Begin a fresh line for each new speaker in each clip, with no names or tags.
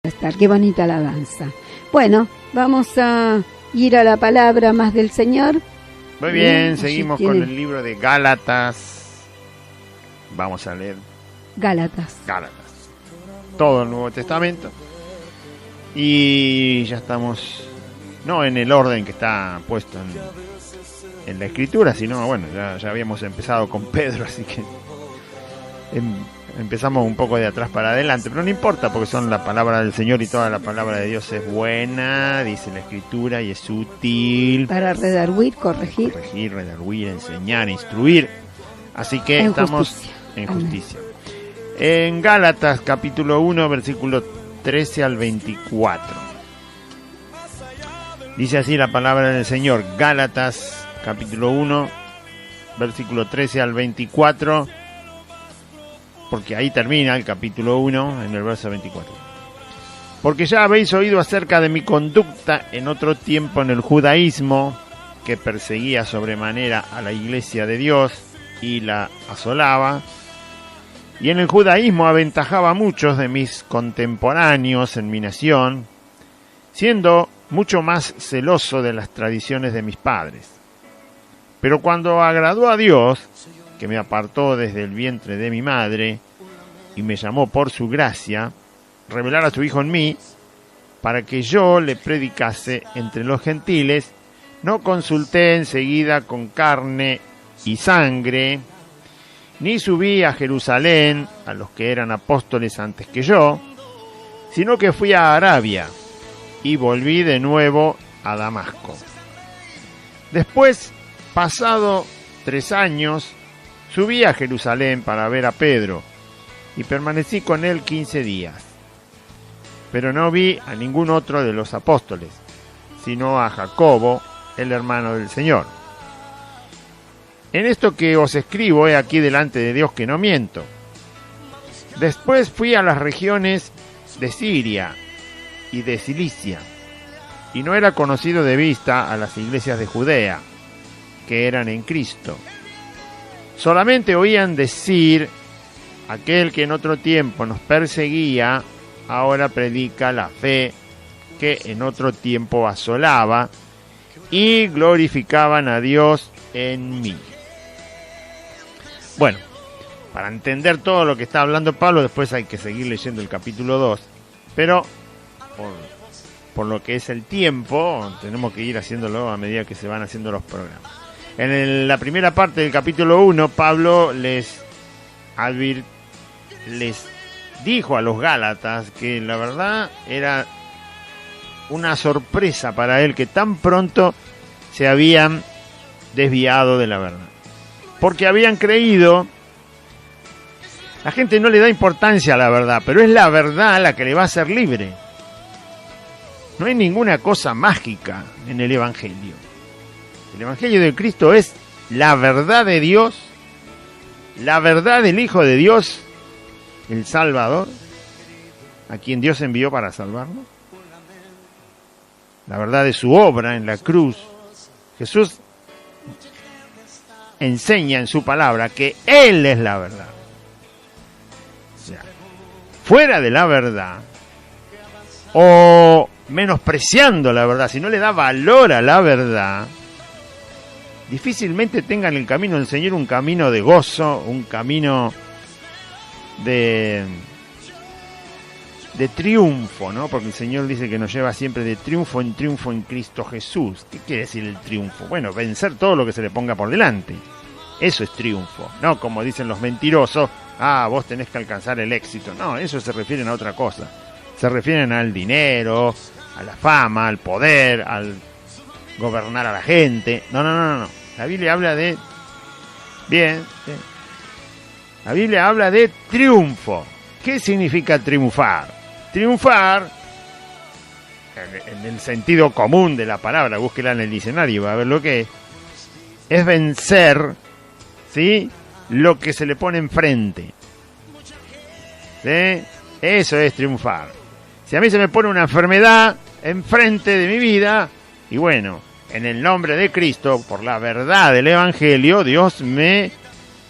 estar. Qué bonita alabanza. Bueno, vamos a ir a la palabra más del Señor.
Muy bien, seguimos con el libro de Gálatas. Vamos a leer
Gálatas.
Todo el Nuevo Testamento. Y ya estamos, no en el orden que está puesto en la Escritura, sino, bueno, ya habíamos empezado con Pedro, así que empezamos un poco de atrás para adelante, pero no importa porque son la palabra del Señor y toda la palabra de Dios es buena, dice la Escritura, y es útil
para redarguir, corregir,
redarguir, enseñar, instruir. Así que estamos en justicia. En Gálatas capítulo 1, versículo 13 al 24. Dice así la palabra del Señor. Gálatas capítulo 1, versículo 13 al 24. Porque ahí termina el capítulo 1 en el verso 24. Porque ya habéis oído acerca de mi conducta en otro tiempo en el judaísmo, que perseguía sobremanera a la iglesia de Dios y la asolaba, y en el judaísmo aventajaba a muchos de mis contemporáneos en mi nación, siendo mucho más celoso de las tradiciones de mis padres. Pero cuando agradó a Dios, que me apartó desde el vientre de mi madre y me llamó por su gracia, revelar a su Hijo en mí, para que yo le predicase entre los gentiles, no consulté enseguida con carne y sangre, ni subí a Jerusalén a los que eran apóstoles antes que yo, sino que fui a Arabia y volví de nuevo a Damasco. Después, pasado 3 años, subí a Jerusalén para ver a Pedro y permanecí con él 15 días. Pero no vi a ningún otro de los apóstoles, sino a Jacobo, el hermano del Señor. En esto que os escribo he aquí delante de Dios que no miento. Después fui a las regiones de Siria y de Cilicia, y no era conocido de vista a las iglesias de Judea, que eran en Cristo. Solamente oían decir, aquel que en otro tiempo nos perseguía, ahora predica la fe que en otro tiempo asolaba, y glorificaban a Dios en mí. Bueno, para entender todo lo que está hablando Pablo, después hay que seguir leyendo el capítulo 2, pero por lo que es el tiempo, tenemos que ir haciéndolo a medida que se van haciendo los programas. En la primera parte del capítulo 1, Pablo les dijo a los Gálatas que la verdad era una sorpresa para él que tan pronto se habían desviado de la verdad. Porque habían creído, la gente no le da importancia a la verdad, pero es la verdad la que le va a hacer libre. No hay ninguna cosa mágica en el Evangelio. El Evangelio de Cristo es la verdad de Dios, la verdad del Hijo de Dios, el Salvador, a quien Dios envió para salvarnos. La verdad de su obra en la cruz. Jesús enseña en su palabra que Él es la verdad. O sea, fuera de la verdad, o menospreciando la verdad, si no le da valor a la verdad, difícilmente tengan el camino del Señor un camino de gozo, un camino de triunfo, ¿no? Porque el Señor dice que nos lleva siempre de triunfo en Cristo Jesús. ¿Qué quiere decir el triunfo? Bueno, vencer todo lo que se le ponga por delante. Eso es triunfo, no como dicen los mentirosos, vos tenés que alcanzar el éxito. No, eso se refieren a otra cosa. Se refieren al dinero, a la fama, al poder, al gobernar a la gente. No. La Biblia habla de... Bien. La Biblia habla de triunfo. ¿Qué significa triunfar? Triunfar, en el sentido común de la palabra, búsquela en el diccionario y va a ver lo que es vencer, ¿sí?, lo que se le pone enfrente. ¿Sí? Eso es triunfar. Si a mí se me pone una enfermedad enfrente de mi vida, y bueno, en el nombre de Cristo, por la verdad del Evangelio, Dios me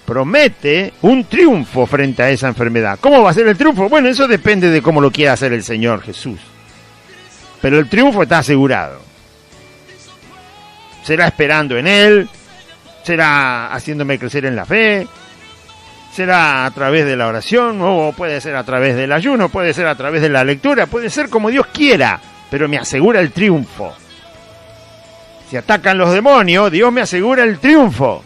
promete un triunfo frente a esa enfermedad. ¿Cómo va a ser el triunfo? Bueno, eso depende de cómo lo quiera hacer el Señor Jesús. Pero el triunfo está asegurado. Será esperando en Él, será haciéndome crecer en la fe, será a través de la oración, o puede ser a través del ayuno, puede ser a través de la lectura, puede ser como Dios quiera, pero me asegura el triunfo. Si atacan los demonios, Dios me asegura el triunfo.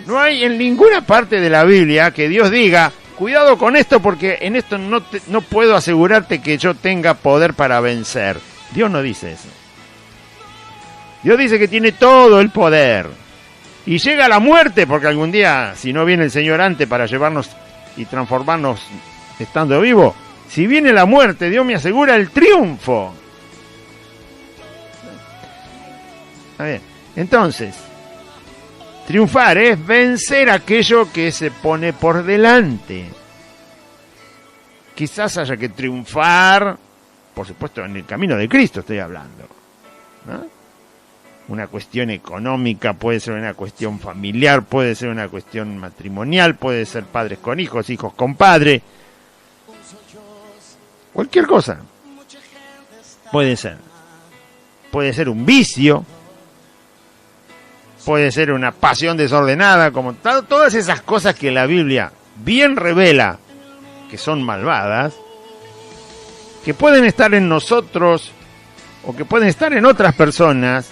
No hay en ninguna parte de la Biblia que Dios diga, cuidado con esto porque en esto no puedo asegurarte que yo tenga poder para vencer. Dios no dice eso. Dios dice que tiene todo el poder. Y llega la muerte, porque algún día, si no viene el Señor antes para llevarnos y transformarnos estando vivo, si viene la muerte, Dios me asegura el triunfo. A ver, entonces, triunfar es vencer aquello que se pone por delante. Quizás haya que triunfar, por supuesto, en el camino de Cristo estoy hablando, ¿no? Una cuestión económica, puede ser una cuestión familiar, puede ser una cuestión matrimonial, puede ser padres con hijos, hijos con padres. Cualquier cosa. Puede ser. Puede ser un vicio. Puede ser una pasión desordenada, como todas esas cosas que la Biblia bien revela que son malvadas, que pueden estar en nosotros o que pueden estar en otras personas.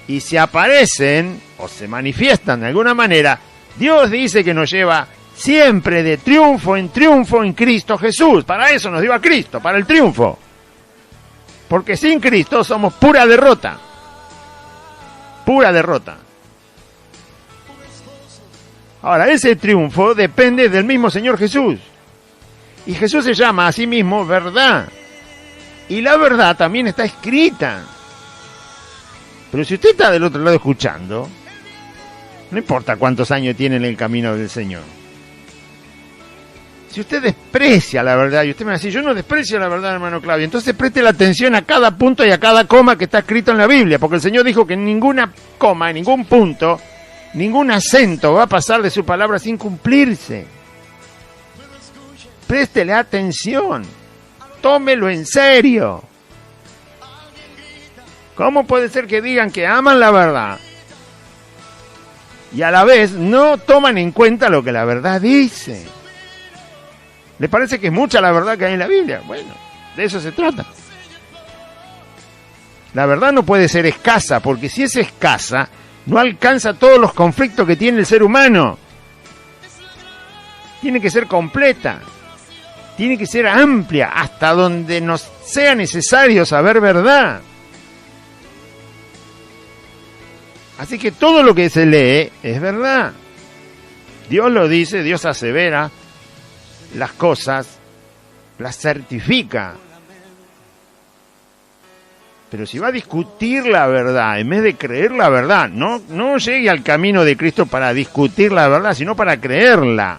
Y si aparecen o se manifiestan de alguna manera, Dios dice que nos lleva siempre de triunfo en Cristo Jesús. Para eso nos dio a Cristo, para el triunfo. Porque sin Cristo somos pura derrota. Pura derrota. Ahora, ese triunfo depende del mismo Señor Jesús. Y Jesús se llama a sí mismo verdad. Y la verdad también está escrita. Pero si usted está del otro lado escuchando, no importa cuántos años tiene en el camino del Señor. Si usted desprecia la verdad, y usted me va a decir, yo no desprecio la verdad, hermano Claudio, entonces preste la atención a cada punto y a cada coma que está escrito en la Biblia, porque el Señor dijo que en ninguna coma, en ningún punto, ningún acento va a pasar de su palabra sin cumplirse. Préstele atención, tómelo en serio. ¿Cómo puede ser que digan que aman la verdad y a la vez no toman en cuenta lo que la verdad dice? ¿Le parece que es mucha la verdad que hay en la Biblia? Bueno, de eso se trata. La verdad no puede ser escasa, porque si es escasa, no alcanza todos los conflictos que tiene el ser humano. Tiene que ser completa, tiene que ser amplia, hasta donde nos sea necesario saber verdad. Así que todo lo que se lee es verdad. Dios lo dice, Dios asevera las cosas, las certifica. Pero si va a discutir la verdad, en vez de creer la verdad, no llegue al camino de Cristo para discutir la verdad, sino para creerla.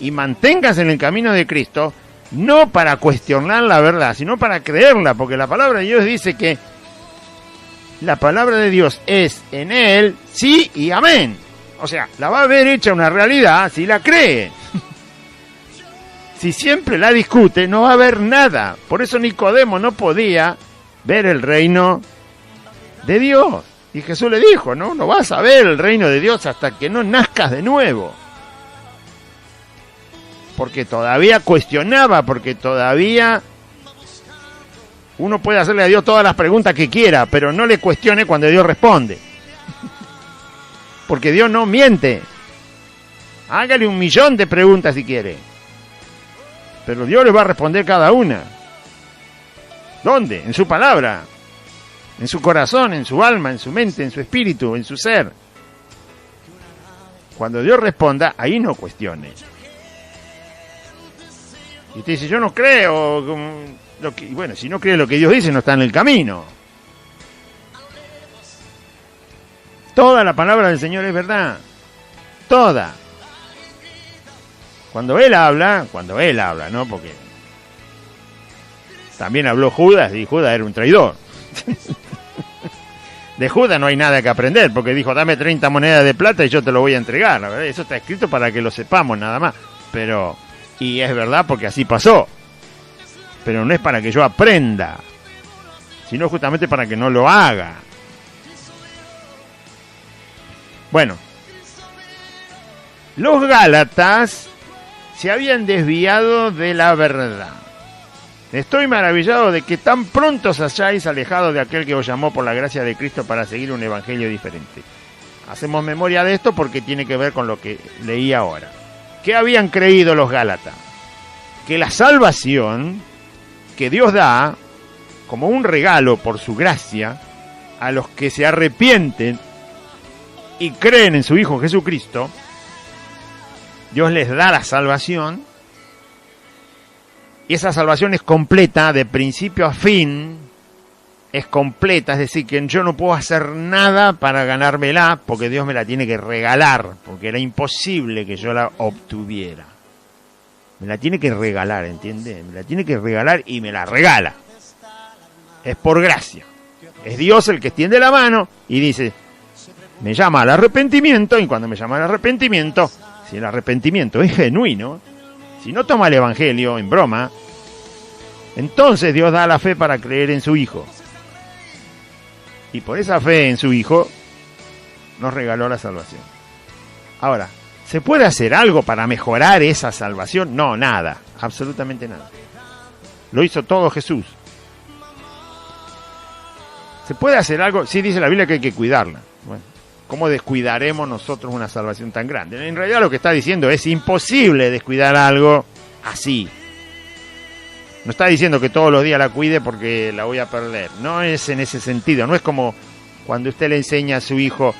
Y manténgase en el camino de Cristo, no para cuestionar la verdad, sino para creerla, porque la palabra de Dios dice que la palabra de Dios es en Él sí y amén. O sea, la va a ver hecha una realidad si la cree. Si siempre la discute, no va a haber nada. Por eso Nicodemo no podía ver el reino de Dios. Y Jesús le dijo, no vas a ver el reino de Dios hasta que no nazcas de nuevo. Porque todavía cuestionaba, porque todavía uno puede hacerle a Dios todas las preguntas que quiera, pero no le cuestione cuando Dios responde. Porque Dios no miente. Hágale 1.000.000 de preguntas si quiere. Pero Dios le va a responder cada una. ¿Dónde? En su palabra. En su corazón, en su alma, en su mente, en su espíritu, en su ser. Cuando Dios responda, ahí no cuestione. Y usted dice, yo no creo. Bueno, si no cree lo que Dios dice, no está en el camino. Toda la palabra del Señor es verdad. Toda. Cuando Él habla, ¿no? Porque también habló Judas y Judas era un traidor. De Judas no hay nada que aprender, porque dijo, dame 30 monedas de plata y yo te lo voy a entregar. La verdad, eso está escrito para que lo sepamos nada más. Pero, y es verdad porque así pasó. Pero no es para que yo aprenda, sino justamente para que no lo haga. Bueno, los Gálatas se habían desviado de la verdad. Estoy maravillado de que tan pronto os hayáis alejado de aquel que os llamó por la gracia de Cristo para seguir un evangelio diferente. Hacemos memoria de esto porque tiene que ver con lo que leí ahora. ¿Qué habían creído los Gálatas? Que la salvación que Dios da como un regalo por su gracia a los que se arrepienten y creen en su Hijo Jesucristo, Dios les da la salvación. Y esa salvación es completa, de principio a fin, es completa, es decir, que yo no puedo hacer nada para ganármela, porque Dios me la tiene que regalar, porque era imposible que yo la obtuviera. Me la tiene que regalar, ¿entiende? Me la tiene que regalar y me la regala. Es por gracia. Es Dios el que extiende la mano y dice, me llama al arrepentimiento, y cuando me llama al arrepentimiento, si el arrepentimiento es genuino, si no toma el evangelio en broma, entonces Dios da la fe para creer en su Hijo. Y por esa fe en su Hijo nos regaló la salvación. Ahora, ¿se puede hacer algo para mejorar esa salvación? No, nada, absolutamente nada. Lo hizo todo Jesús. ¿Se puede hacer algo? Sí, dice la Biblia que hay que cuidarla. Bueno, ¿cómo descuidaremos nosotros una salvación tan grande? En realidad lo que está diciendo es imposible descuidar algo así. No está diciendo que todos los días la cuide porque la voy a perder. No es en ese sentido. No es como cuando usted le enseña a su hijo,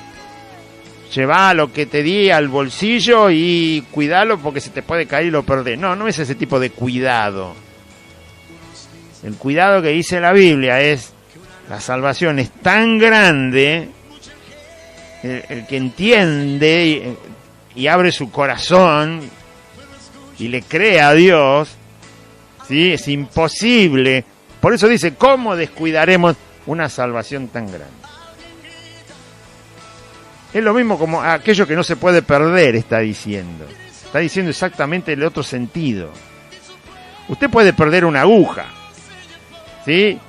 lleva lo que te di al bolsillo y cuidalo porque se te puede caer y lo perdés. No, no es ese tipo de cuidado. El cuidado que dice la Biblia es, la salvación es tan grande, el que entiende y abre su corazón y le cree a Dios, ¿sí? Es imposible. Por eso dice, ¿cómo descuidaremos una salvación tan grande? Es lo mismo como aquello que no se puede perder, está diciendo. Está diciendo exactamente el otro sentido. Usted puede perder una aguja, ¿sí?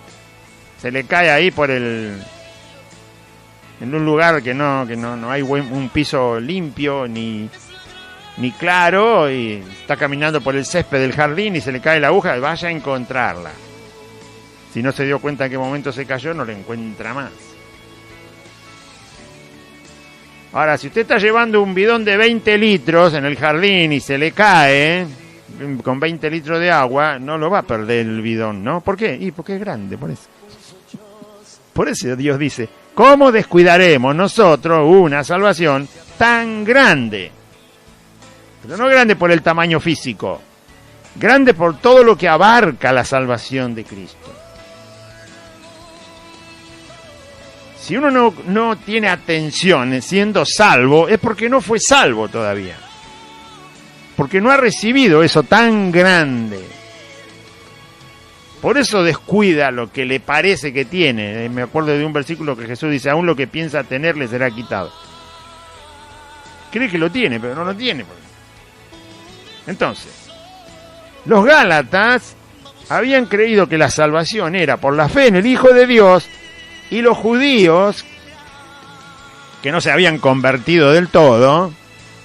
Se le cae ahí en un lugar que no hay un piso limpio ni claro, y está caminando por el césped del jardín y se le cae la aguja, vaya a encontrarla. Si no se dio cuenta en qué momento se cayó, no la encuentra más. Ahora, si usted está llevando un bidón de 20 litros en el jardín y se le cae con 20 litros de agua, no lo va a perder el bidón, ¿no? ¿Por qué? Y porque es grande, por eso. Por eso Dios dice, ¿cómo descuidaremos nosotros una salvación tan grande? Pero no grande por el tamaño físico, grande por todo lo que abarca la salvación de Cristo. Si uno no tiene atención siendo salvo, es porque no fue salvo todavía. Porque no ha recibido eso tan grande. Por eso descuida lo que le parece que tiene. Me acuerdo de un versículo que Jesús dice, aún lo que piensa tener le será quitado. Cree que lo tiene, pero no lo tiene. Entonces, los Gálatas habían creído que la salvación era por la fe en el Hijo de Dios, y los judíos, que no se habían convertido del todo,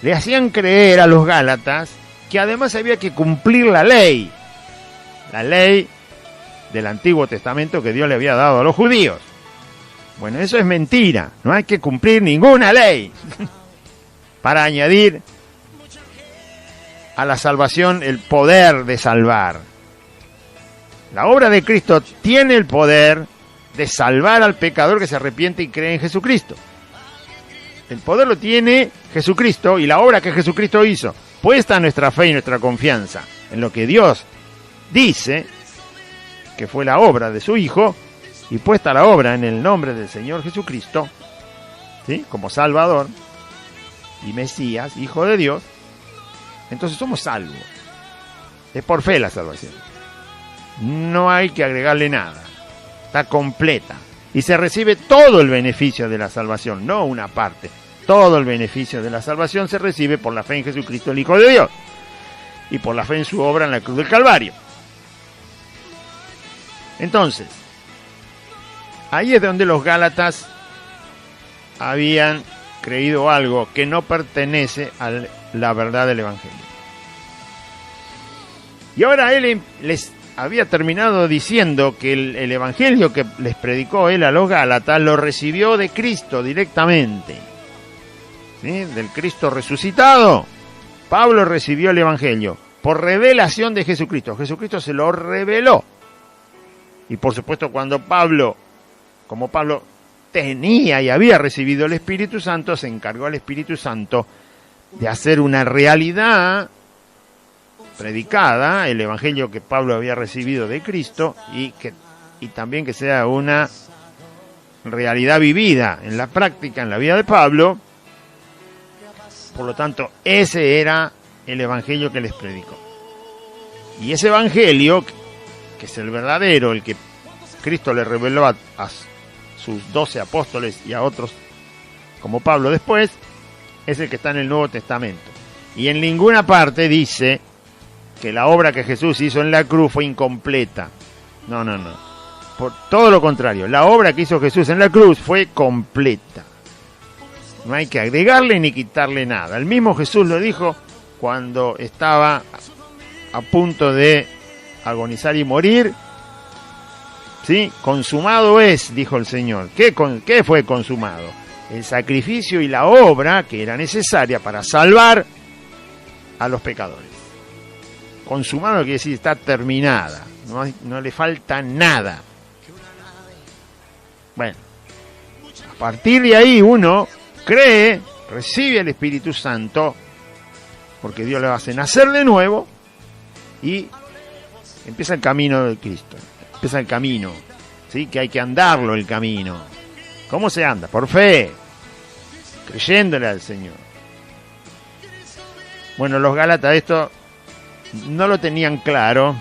le hacían creer a los Gálatas que además había que cumplir la ley del Antiguo Testamento que Dios le había dado a los judíos. Bueno, eso es mentira, no hay que cumplir ninguna ley para añadir a la salvación el poder de salvar. La obra de Cristo tiene el poder de salvar al pecador que se arrepiente y cree en Jesucristo. El poder lo tiene Jesucristo y la obra que Jesucristo hizo. Puesta nuestra fe y nuestra confianza en lo que Dios dice, que fue la obra de su Hijo, y puesta la obra en el nombre del Señor Jesucristo, ¿sí? Como Salvador y Mesías, Hijo de Dios, entonces somos salvos. Es por fe la salvación. No hay que agregarle nada. Está completa. y se recibe todo el beneficio de la salvación, no una parte. Todo el beneficio de la salvación se recibe por la fe en Jesucristo, el Hijo de Dios, y por la fe en su obra en la cruz del Calvario. Entonces, ahí es donde los Gálatas habían creído algo que no pertenece a la verdad del Evangelio. Y ahora él les había terminado diciendo que el Evangelio que les predicó él a los Gálatas lo recibió de Cristo directamente, ¿sí? Del Cristo resucitado. Pablo recibió el Evangelio por revelación de Jesucristo. Jesucristo se lo reveló. Y por supuesto, como Pablo tenía y había recibido el Espíritu Santo, se encargó al Espíritu Santo de hacer una realidad predicada, el Evangelio que Pablo había recibido de Cristo, y también que sea una realidad vivida en la práctica, en la vida de Pablo. Por lo tanto, ese era el Evangelio que les predicó. Y ese Evangelio, que es el verdadero, el que Cristo le reveló a sus 12 apóstoles y a otros como Pablo después, es el que está en el Nuevo Testamento. Y en ninguna parte dice que la obra que Jesús hizo en la cruz fue incompleta. No. Por todo lo contrario, la obra que hizo Jesús en la cruz fue completa. No hay que agregarle ni quitarle nada. El mismo Jesús lo dijo cuando estaba a punto de agonizar y morir. ¿Sí? Consumado es, dijo el Señor. ¿Qué fue consumado? El sacrificio y la obra que era necesaria para salvar a los pecadores. Consumado quiere decir está terminada, no le falta nada. Bueno, a partir de ahí uno cree, recibe el Espíritu Santo, porque Dios le hace nacer de nuevo y empieza el camino de Cristo. Empieza el camino, ¿sí? Que hay que andarlo el camino. ¿Cómo se anda? Por fe, creyéndole al Señor. Bueno, los Gálatas esto no lo tenían claro,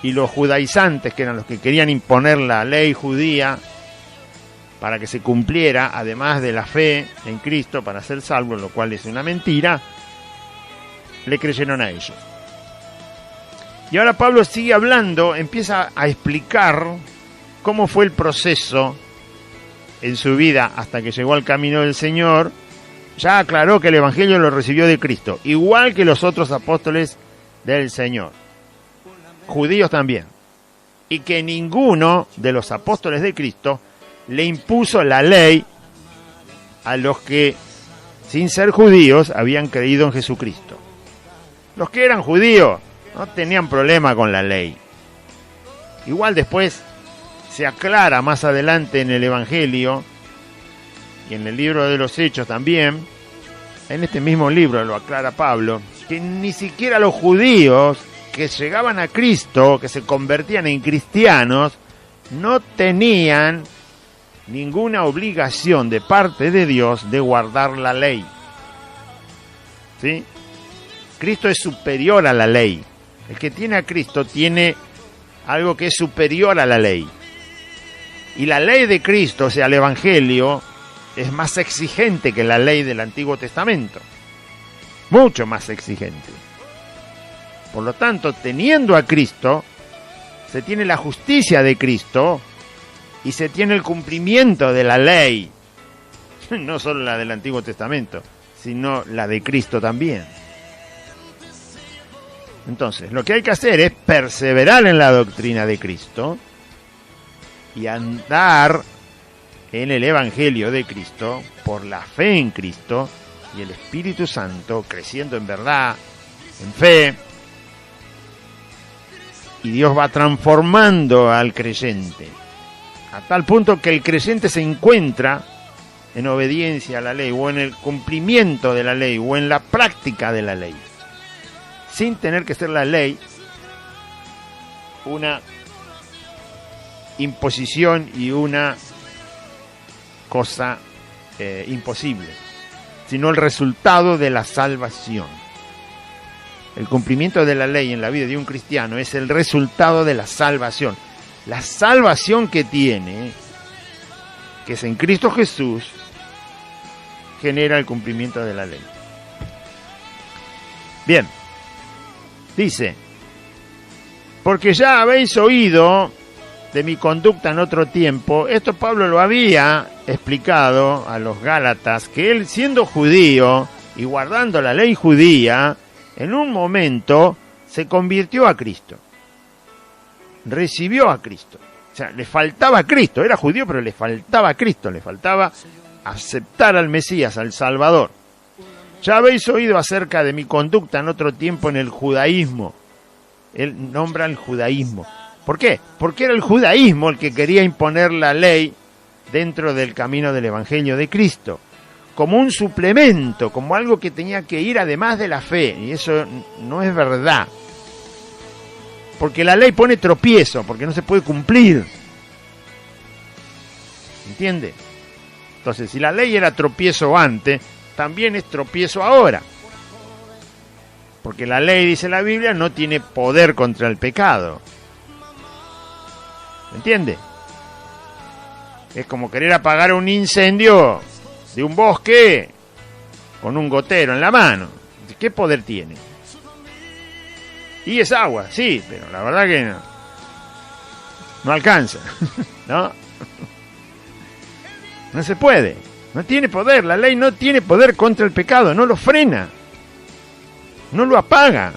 y los judaizantes, que eran los que querían imponer la ley judía para que se cumpliera, además de la fe en Cristo para ser salvo, lo cual es una mentira, le creyeron a ellos. Y ahora Pablo sigue hablando, empieza a explicar cómo fue el proceso en su vida hasta que llegó al camino del Señor. Ya aclaró que el Evangelio lo recibió de Cristo, igual que los otros apóstoles del Señor, judíos también, y que ninguno de los apóstoles de Cristo le impuso la ley a los que, sin ser judíos, habían creído en Jesucristo. Los que eran judíos no tenían problema con la ley. Igual después se aclara más adelante en el Evangelio y en el libro de los Hechos también, en este mismo libro lo aclara Pablo, que ni siquiera los judíos que llegaban a Cristo, que se convertían en cristianos, no tenían ninguna obligación de parte de Dios de guardar la ley. ¿Sí? Cristo es superior a la ley. El que tiene a Cristo tiene algo que es superior a la ley. Y la ley de Cristo, o sea, el Evangelio, es más exigente que la ley del Antiguo Testamento. Mucho más exigente. Por lo tanto, teniendo a Cristo, se tiene la justicia de Cristo y se tiene el cumplimiento de la ley. No solo la del Antiguo Testamento, sino la de Cristo también. Entonces, lo que hay que hacer es perseverar en la doctrina de Cristo y andar en el Evangelio de Cristo por la fe en Cristo y el Espíritu Santo, creciendo en verdad, en fe. Y Dios va transformando al creyente a tal punto que el creyente se encuentra en obediencia a la ley o en el cumplimiento de la ley o en la práctica de la ley, sin tener que ser la ley una imposición y una cosa imposible, sino el resultado de la salvación. El cumplimiento de la ley en la vida de un cristiano es el resultado de la salvación. La salvación que tiene que es en Cristo Jesús, genera el cumplimiento de la ley. Bien, dice, porque ya habéis oído de mi conducta en otro tiempo. Esto Pablo lo había explicado a los Gálatas, que él, siendo judío y guardando la ley judía, en un momento se convirtió a Cristo, recibió a Cristo. O sea, le faltaba a Cristo, era judío, pero le faltaba a Cristo, le faltaba aceptar al Mesías, al Salvador. Ya habéis oído acerca de mi conducta en otro tiempo en el judaísmo. Él nombra el judaísmo. ¿Por qué? Porque era el judaísmo el que quería imponer la ley dentro del camino del Evangelio de Cristo, como un suplemento, como algo que tenía que ir además de la fe, y eso no es verdad. Porque la ley pone tropiezo, porque no se puede cumplir. ¿Entiende? Entonces, si la ley era tropiezo antes, también es tropiezo ahora. Porque la ley, dice la Biblia, no tiene poder contra el pecado. ¿Entiende? Es como querer apagar un incendio de un bosque con un gotero en la mano. ¿Qué poder tiene? Y es agua, sí, pero la verdad que no alcanza, ¿no? No se puede, no tiene poder, la ley no tiene poder contra el pecado, no lo frena, no lo apaga,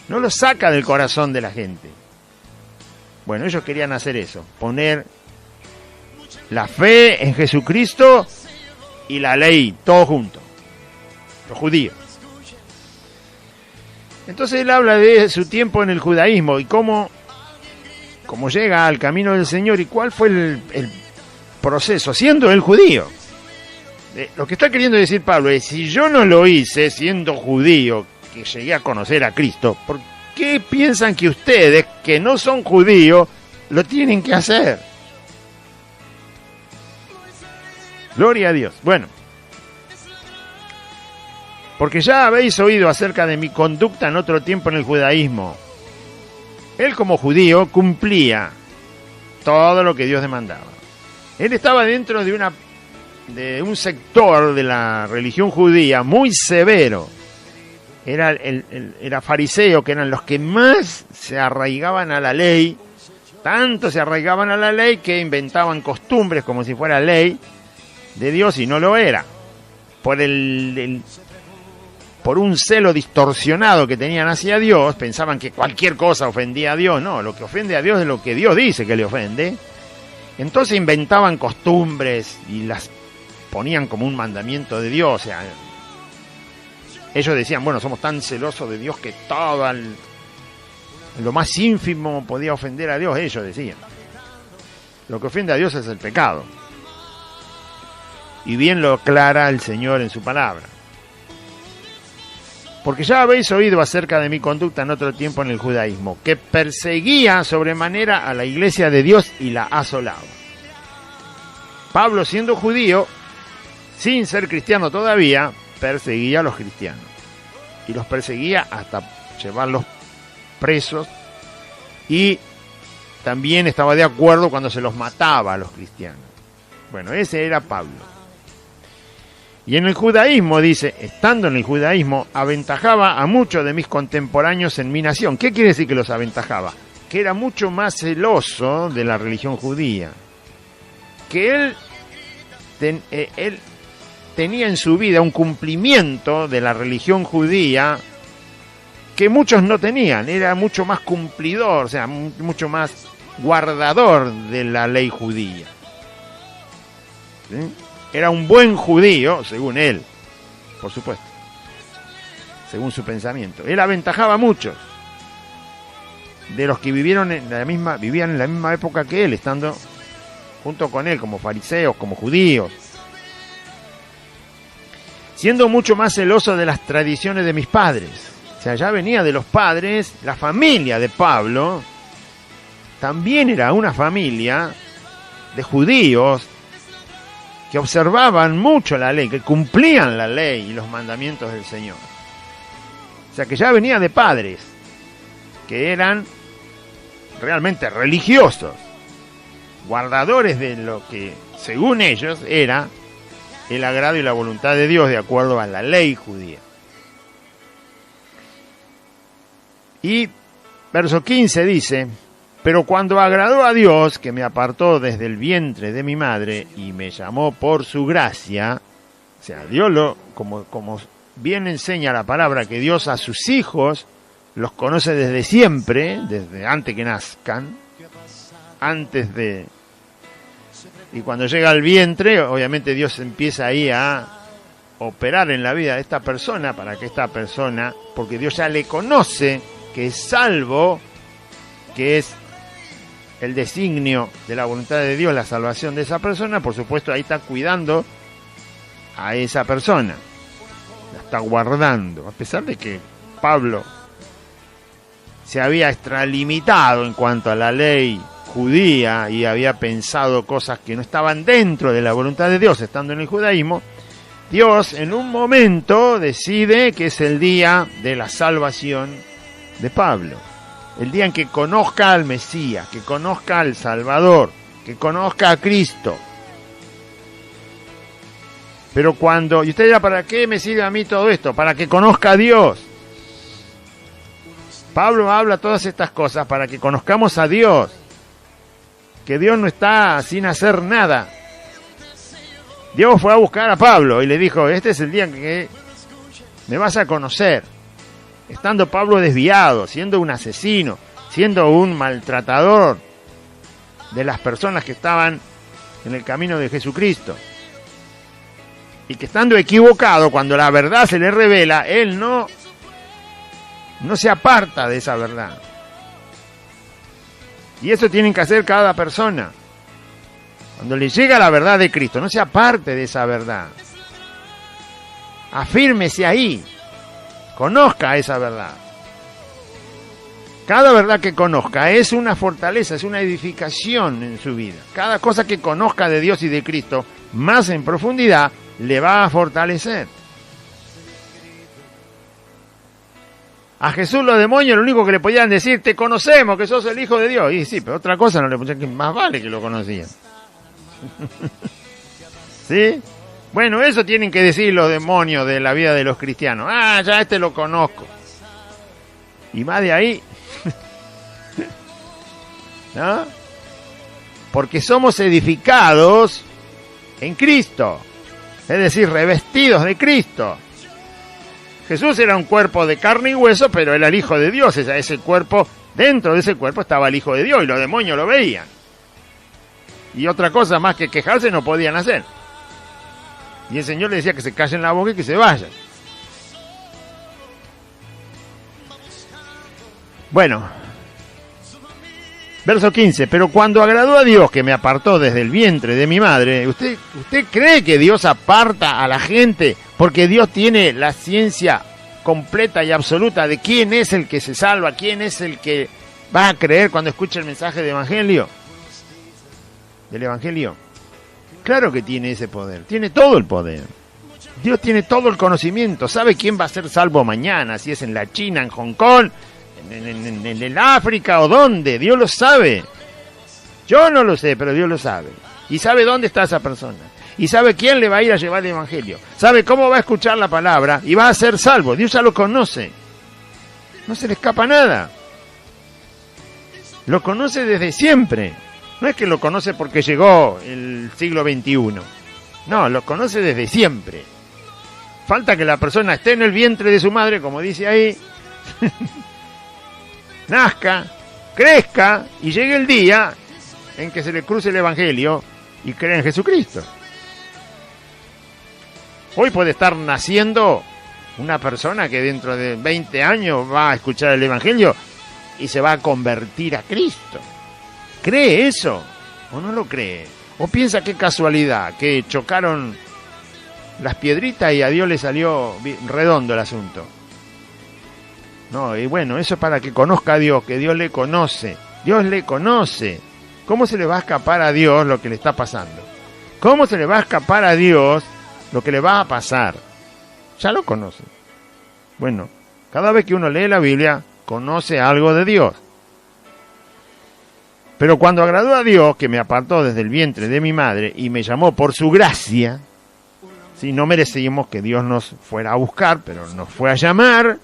no lo saca del corazón de la gente. Bueno, ellos querían hacer eso, poner la fe en Jesucristo y la ley, todo junto, los judíos. Entonces él habla de su tiempo en el judaísmo y cómo llega al camino del Señor y cuál fue el proceso, siendo él judío. Lo que está queriendo decir Pablo es, si yo no lo hice siendo judío, que llegué a conocer a Cristo, ¿por qué piensan que ustedes, que no son judíos, lo tienen que hacer? Gloria a Dios. Bueno, porque ya habéis oído acerca de mi conducta en otro tiempo en el judaísmo. Él como judío cumplía todo lo que Dios demandaba. Él estaba dentro de un sector de la religión judía muy severo. Era fariseo, que eran los que más se arraigaban a la ley. Tanto se arraigaban a la ley que inventaban costumbres como si fuera ley de Dios y no lo era. Por un celo distorsionado que tenían hacia Dios, pensaban que cualquier cosa ofendía a Dios. No, lo que ofende a Dios es lo que Dios dice que le ofende. Entonces inventaban costumbres y las ponían como un mandamiento de Dios. O sea, ellos decían, bueno, somos tan celosos de Dios que todo lo más ínfimo podía ofender a Dios. Ellos decían, lo que ofende a Dios es el pecado. Y bien lo aclara el Señor en su palabra. Porque ya habéis oído acerca de mi conducta en otro tiempo en el judaísmo, que perseguía sobremanera a la iglesia de Dios y la asolaba. Pablo, siendo judío, sin ser cristiano todavía, perseguía a los cristianos. Y los perseguía hasta llevarlos presos. Y también estaba de acuerdo cuando se los mataba a los cristianos. Bueno, ese era Pablo. Y en el judaísmo, dice, estando en el judaísmo, aventajaba a muchos de mis contemporáneos en mi nación. ¿Qué quiere decir que los aventajaba? Que era mucho más celoso de la religión judía. Que él tenía en su vida un cumplimiento de la religión judía que muchos no tenían. Era mucho más cumplidor, o sea, mucho más guardador de la ley judía. ¿Sí? Era un buen judío, según él, por supuesto, según su pensamiento. Él aventajaba a muchos de los que vivían en la misma época que él, estando junto con él como fariseos, como judíos, siendo mucho más celoso de las tradiciones de mis padres. O sea, ya venía de los padres, la familia de Pablo también era una familia de judíos que observaban mucho la ley, que cumplían la ley y los mandamientos del Señor. O sea, que ya venía de padres que eran realmente religiosos. guardadores de lo que, según ellos, era el agrado y la voluntad de Dios de acuerdo a la ley judía. Y verso 15 dice: pero cuando agradó a Dios, que me apartó desde el vientre de mi madre y me llamó por su gracia, o sea, Dios como bien enseña la palabra, que Dios a sus hijos los conoce desde siempre, desde antes que nazcan, y cuando llega al vientre, obviamente Dios empieza ahí a operar en la vida de esta persona, para que esta persona, porque Dios ya le conoce, que es salvo, que es el designio de la voluntad de Dios, la salvación de esa persona, por supuesto ahí está cuidando a esa persona, la está guardando, a pesar de que Pablo se había extralimitado en cuanto a la ley judía y había pensado cosas que no estaban dentro de la voluntad de Dios, estando en el judaísmo. Dios en un momento decide que es el día de la salvación de Pablo, el día en que conozca al Mesías, que conozca al Salvador, que conozca a Cristo. Pero cuando, y usted dirá, ¿para qué me sirve a mí todo esto? Para que conozca a Dios. Pablo habla todas estas cosas para que conozcamos a Dios, que Dios no está sin hacer nada. Dios fue a buscar a Pablo y le dijo: este es el día en que me vas a conocer. Estando Pablo desviado, siendo un asesino, siendo un maltratador de las personas que estaban en el camino de Jesucristo, y que estando equivocado, cuando la verdad se le revela, él no se aparta de esa verdad. Y eso tienen que hacer cada persona. Cuando le llega la verdad de Cristo, no se aparte de esa verdad. Afírmese ahí. Conozca esa verdad. Cada verdad que conozca es una fortaleza, es una edificación en su vida. Cada cosa que conozca de Dios y de Cristo más en profundidad le va a fortalecer. A Jesús los demonios lo único que le podían decir: te conocemos, que sos el Hijo de Dios. Y sí, pero otra cosa no le podían decir, más vale que lo conocían. ¿Sí? Bueno, eso tienen que decir los demonios de la vida de los cristianos. Ah, ya este lo conozco. Y más de ahí. ¿No? Porque somos edificados en Cristo. Es decir, revestidos de Cristo. Jesús era un cuerpo de carne y hueso, pero era el Hijo de Dios. Ese cuerpo, dentro de ese cuerpo estaba el Hijo de Dios y los demonios lo veían. Y otra cosa más que quejarse no podían hacer. Y el Señor le decía que se callen la boca y que se vayan. Bueno, verso 15. Pero cuando agradó a Dios, que me apartó desde el vientre de mi madre. ¿Usted cree que Dios aparta a la gente porque Dios tiene la ciencia completa y absoluta de quién es el que se salva, quién es el que va a creer cuando escucha el mensaje del Evangelio? Claro que tiene ese poder, tiene todo el poder. Dios tiene todo el conocimiento, sabe quién va a ser salvo mañana, si es en la China, en Hong Kong, en el África o dónde. Dios lo sabe. Yo no lo sé, pero Dios lo sabe. Y sabe dónde está esa persona. Y sabe quién le va a ir a llevar el Evangelio. Sabe cómo va a escuchar la palabra y va a ser salvo. Dios ya lo conoce. No se le escapa nada. Lo conoce desde siempre. No es que lo conoce porque llegó el siglo XXI. No, lo conoce desde siempre. Falta que la persona esté en el vientre de su madre, como dice ahí, nazca, crezca y llegue el día en que se le cruce el Evangelio y crea en Jesucristo. Hoy puede estar naciendo una persona que dentro de 20 años va a escuchar el Evangelio y se va a convertir a Cristo. ¿Cree eso? ¿O no lo cree? ¿O piensa qué casualidad, que chocaron las piedritas y a Dios le salió redondo el asunto? No, y bueno, eso es para que conozca a Dios, que Dios le conoce. Dios le conoce. ¿Cómo se le va a escapar a Dios lo que le está pasando? ¿Cómo se le va a escapar a Dios lo que le va a pasar? Ya lo conoce. Bueno, cada vez que uno lee la Biblia, conoce algo de Dios. Pero cuando agradó a Dios, que me apartó desde el vientre de mi madre y me llamó por su gracia, ¿sí? No merecíamos que Dios nos fuera a buscar, pero nos fue a llamar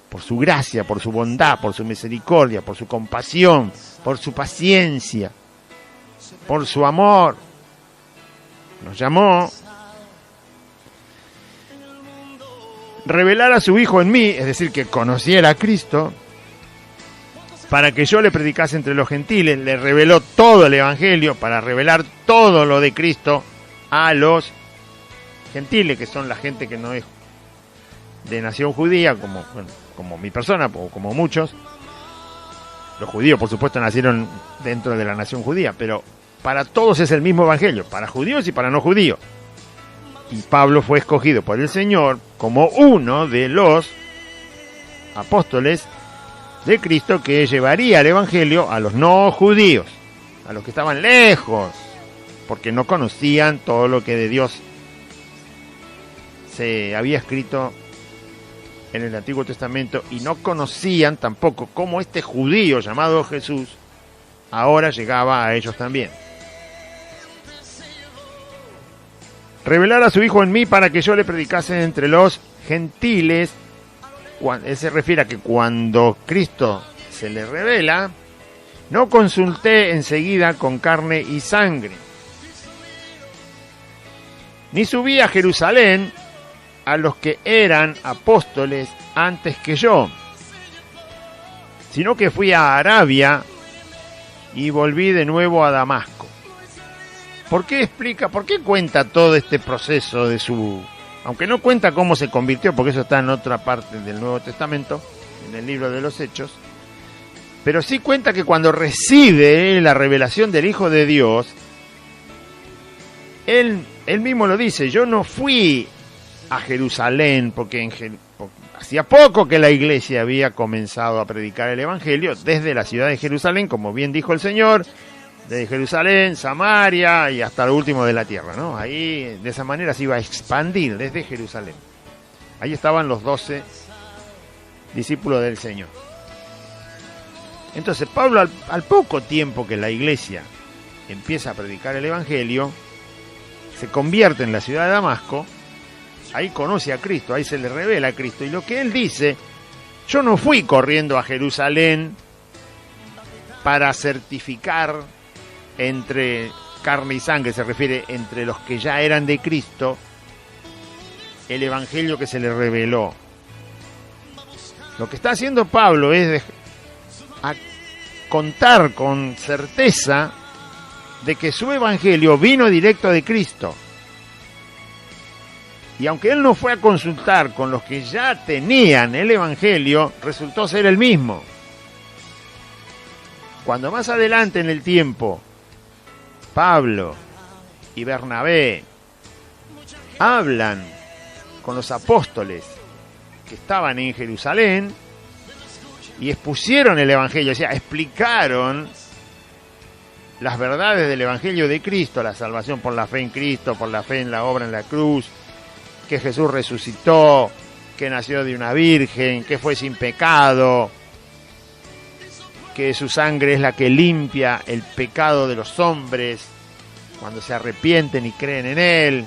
por su gracia, por su bondad, por su misericordia, por su compasión, por su paciencia, por su amor. Nos llamó. Revelar a su Hijo en mí, es decir, que conociera a Cristo, para que yo le predicase entre los gentiles. Le reveló todo el Evangelio para revelar todo lo de Cristo a los gentiles, que son la gente que no es de nación judía, como mi persona, o como muchos. Los judíos, por supuesto, nacieron dentro de la nación judía, pero para todos es el mismo Evangelio, para judíos y para no judíos. Y Pablo fue escogido por el Señor como uno de los apóstoles de Cristo que llevaría el Evangelio a los no judíos, a los que estaban lejos, porque no conocían todo lo que de Dios se había escrito en el Antiguo Testamento, y no conocían tampoco cómo este judío llamado Jesús ahora llegaba a ellos también. Revelar a su Hijo en mí para que yo le predicase entre los gentiles. Él se refiere a que cuando Cristo se le revela, no consulté enseguida con carne y sangre, ni subí a Jerusalén a los que eran apóstoles antes que yo, sino que fui a Arabia y volví de nuevo a Damasco. ¿Por qué cuenta todo este proceso de su... Aunque no cuenta cómo se convirtió, porque eso está en otra parte del Nuevo Testamento, en el libro de los Hechos, pero sí cuenta que cuando recibe la revelación del Hijo de Dios, él mismo lo dice: yo no fui a Jerusalén, porque hacía poco que la iglesia había comenzado a predicar el Evangelio desde la ciudad de Jerusalén, como bien dijo el Señor, desde Jerusalén, Samaria y hasta lo último de la tierra, ¿no? Ahí de esa manera se iba a expandir desde Jerusalén. Ahí estaban los 12 discípulos del Señor. Entonces Pablo, al poco tiempo que la iglesia empieza a predicar el Evangelio, se convierte en la ciudad de Damasco. Ahí conoce a Cristo, ahí se le revela a Cristo. Y lo que él dice: yo no fui corriendo a Jerusalén para certificar entre carne y sangre, se refiere entre los que ya eran de Cristo, el Evangelio que se le reveló. Lo que está haciendo Pablo es contar con certeza de que su Evangelio vino directo de Cristo. Y aunque él no fue a consultar con los que ya tenían el Evangelio, resultó ser el mismo. Cuando más adelante en el tiempo Pablo y Bernabé hablan con los apóstoles que estaban en Jerusalén y expusieron el Evangelio, o sea, explicaron las verdades del Evangelio de Cristo, la salvación por la fe en Cristo, por la fe en la obra en la cruz, que Jesús resucitó, que nació de una virgen, que fue sin pecado, que su sangre es la que limpia el pecado de los hombres cuando se arrepienten y creen en Él,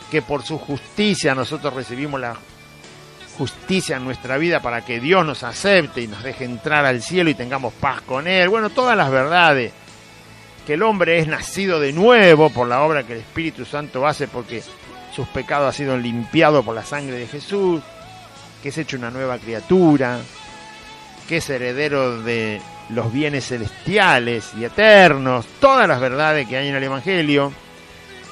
que por su justicia nosotros recibimos la justicia en nuestra vida para que Dios nos acepte y nos deje entrar al cielo y tengamos paz con Él. Bueno, todas las verdades, que el hombre es nacido de nuevo por la obra que el Espíritu Santo hace, porque sus pecados han sido limpiados por la sangre de Jesús, que es hecho una nueva criatura, que es heredero de los bienes celestiales y eternos, todas las verdades que hay en el Evangelio,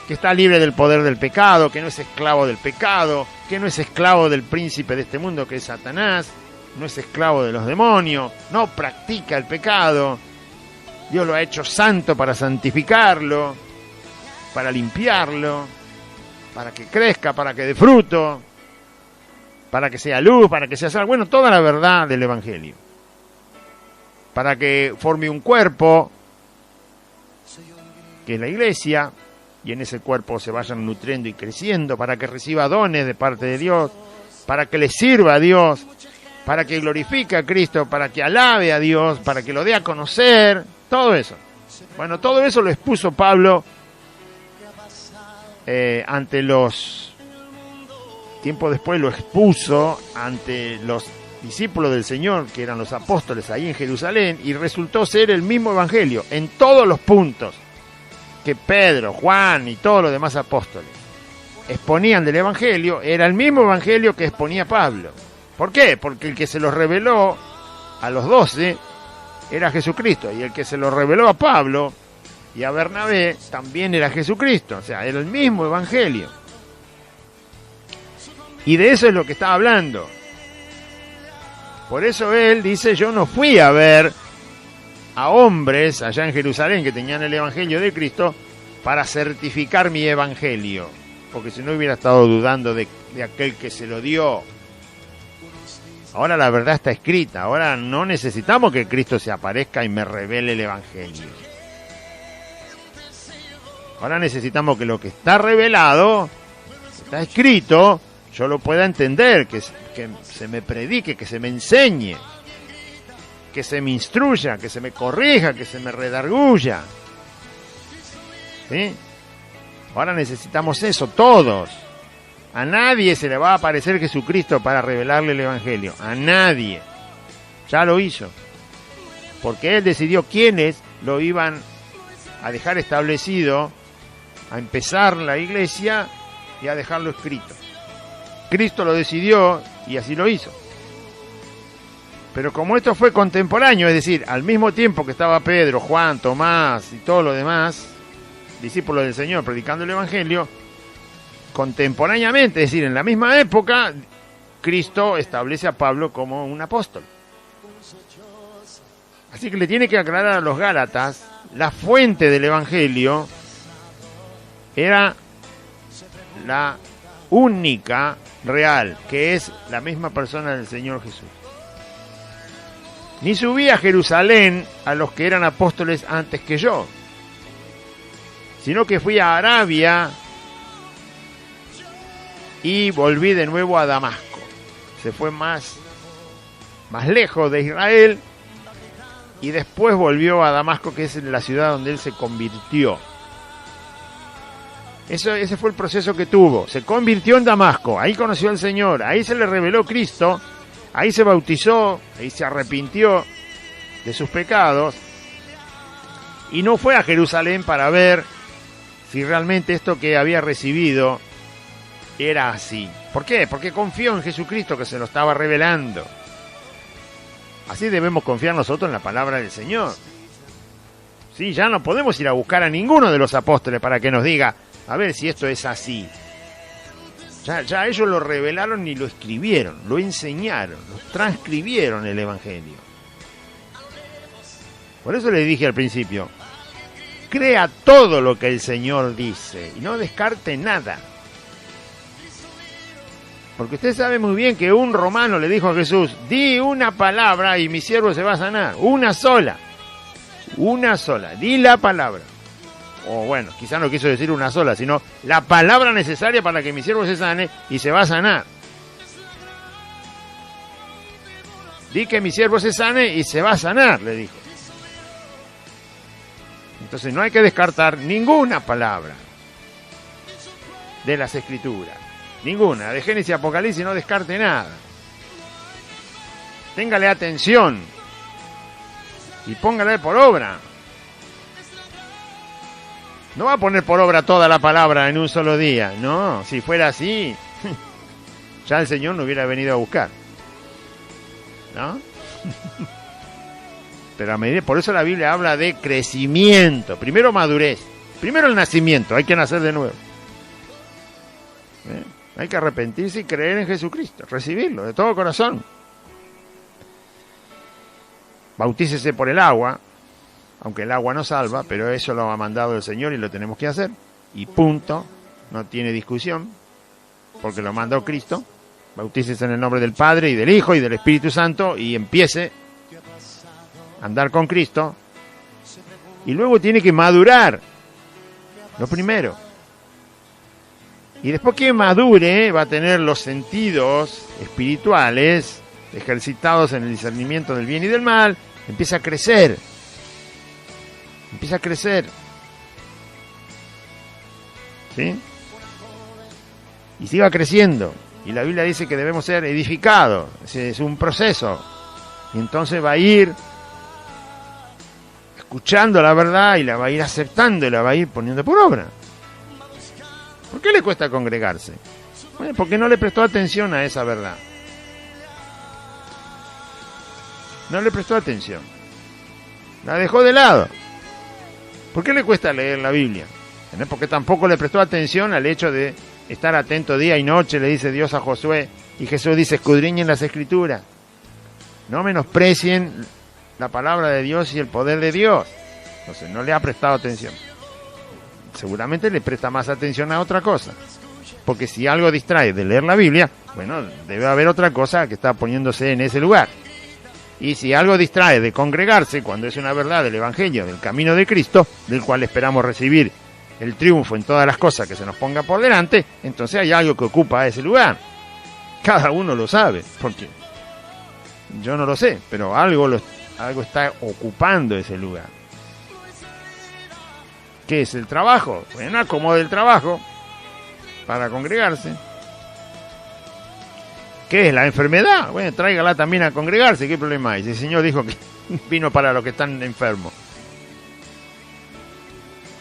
que está libre del poder del pecado, que no es esclavo del pecado, que no es esclavo del príncipe de este mundo que es Satanás, no es esclavo de los demonios, no practica el pecado. Dios lo ha hecho santo para santificarlo, para limpiarlo, para que crezca, para que dé fruto, para que sea luz, para que sea sal. Bueno, toda la verdad del Evangelio. Para que forme un cuerpo, que es la iglesia, y en ese cuerpo se vayan nutriendo y creciendo, para que reciba dones de parte de Dios, para que le sirva a Dios, para que glorifique a Cristo, para que alabe a Dios, para que lo dé a conocer, Todo eso. Bueno, todo eso lo expuso Pablo ante los... Tiempo después lo expuso ante los discípulos del Señor, que eran los apóstoles ahí en Jerusalén, y resultó ser el mismo evangelio en todos los puntos que Pedro, Juan y todos los demás apóstoles exponían del evangelio. Era el mismo evangelio que exponía Pablo. ¿Por qué? Porque el que se los reveló a los 12 era Jesucristo, y el que se lo reveló a Pablo y a Bernabé también era Jesucristo. O sea, era el mismo evangelio. Y de eso es lo que está hablando. Por eso él dice: yo no fui a ver a hombres allá en Jerusalén que tenían el evangelio de Cristo para certificar mi evangelio, porque si no hubiera estado dudando de aquel que se lo dio. Ahora la verdad está escrita. Ahora no necesitamos que Cristo se aparezca y me revele el evangelio. Ahora necesitamos que lo que está revelado, está escrito, yo lo pueda entender, que se me predique, que se me enseñe, que se me instruya, que se me corrija, que se me redarguya. ¿Sí? Ahora necesitamos eso, todos. A nadie se le va a aparecer Jesucristo para revelarle el evangelio. A nadie. Ya lo hizo. Porque él decidió quiénes lo iban a dejar establecido, a empezar la iglesia y a dejarlo escrito. Cristo lo decidió y así lo hizo. Pero como esto fue contemporáneo, es decir, al mismo tiempo que estaba Pedro, Juan, Tomás y todos los demás discípulos del Señor predicando el evangelio, contemporáneamente, es decir, en la misma época, Cristo establece a Pablo como un apóstol. Así que le tiene que aclarar a los Gálatas, la fuente del evangelio era la única real, que es la misma persona del Señor Jesús. Ni subí a Jerusalén a los que eran apóstoles antes que yo, sino que fui a Arabia y volví de nuevo a Damasco. Se fue más lejos de Israel y después volvió a Damasco, que es la ciudad donde él se convirtió. Ese fue el proceso que tuvo. Se convirtió en Damasco, ahí conoció al Señor, ahí se le reveló Cristo, ahí se bautizó, ahí se arrepintió de sus pecados y no fue a Jerusalén para ver si realmente esto que había recibido era así. ¿Por qué? Porque confió en Jesucristo que se lo estaba revelando. Así debemos confiar nosotros en la palabra del Señor. Sí, ya no podemos ir a buscar a ninguno de los apóstoles para que nos diga a ver si esto es así. Ya ellos lo revelaron y lo escribieron, lo enseñaron, lo transcribieron el evangelio. Por eso les dije al principio, crea todo lo que el Señor dice y no descarte nada. Porque usted sabe muy bien que un romano le dijo a Jesús: di una palabra y mi siervo se va a sanar. Una sola, di la palabra. O bueno, quizás no quiso decir una sola, sino la palabra necesaria para que mi siervo se sane y se va a sanar. Di que mi siervo se sane y se va a sanar, le dijo. Entonces no hay que descartar ninguna palabra de las Escrituras. Ninguna. De Génesis y Apocalipsis no descarte nada. Téngale atención y póngale por obra. No va a poner por obra toda la palabra en un solo día. No, si fuera así, ya el Señor no hubiera venido a buscar. ¿No? Pero a medida, por eso la Biblia habla de crecimiento. Primero madurez. Primero el nacimiento. Hay que nacer de nuevo. Hay que arrepentirse y creer en Jesucristo. Recibirlo de todo corazón. Bautícese por el agua. Aunque el agua no salva, pero eso lo ha mandado el Señor y lo tenemos que hacer. Y punto. No tiene discusión. Porque lo mandó Cristo. Bautícese en el nombre del Padre y del Hijo y del Espíritu Santo y empiece a andar con Cristo. Y luego tiene que madurar. Lo primero. Y después que madure, va a tener los sentidos espirituales ejercitados en el discernimiento del bien y del mal. Empieza a crecer. empieza a crecer. ¿Sí? Y siga creciendo. Y la Biblia dice que debemos ser edificados. Es un proceso. Y entonces va a ir escuchando la verdad y la va a ir aceptando y la va a ir poniendo por obra. ¿Por qué le cuesta congregarse? Bueno, porque no le prestó atención a esa verdad. No le prestó atención. La dejó de lado. ¿Por qué le cuesta leer la Biblia? Porque tampoco le prestó atención al hecho de estar atento día y noche, le dice Dios a Josué. Y Jesús dice, escudriñen las Escrituras. No menosprecien la palabra de Dios y el poder de Dios. Entonces no le ha prestado atención. Seguramente le presta más atención a otra cosa. Porque si algo distrae de leer la Biblia, bueno, debe haber otra cosa que está poniéndose en ese lugar. Y si algo distrae de congregarse, cuando es una verdad del Evangelio, del camino de Cristo, del cual esperamos recibir el triunfo en todas las cosas que se nos ponga por delante, entonces hay algo que ocupa ese lugar. Cada uno lo sabe, porque yo no lo sé, pero algo está ocupando ese lugar. ¿Qué es el trabajo? Bueno, acomode el trabajo para congregarse. ¿Qué es la enfermedad? Bueno, tráigala también a congregarse, ¿qué problema hay? Si el Señor dijo que vino para los que están enfermos.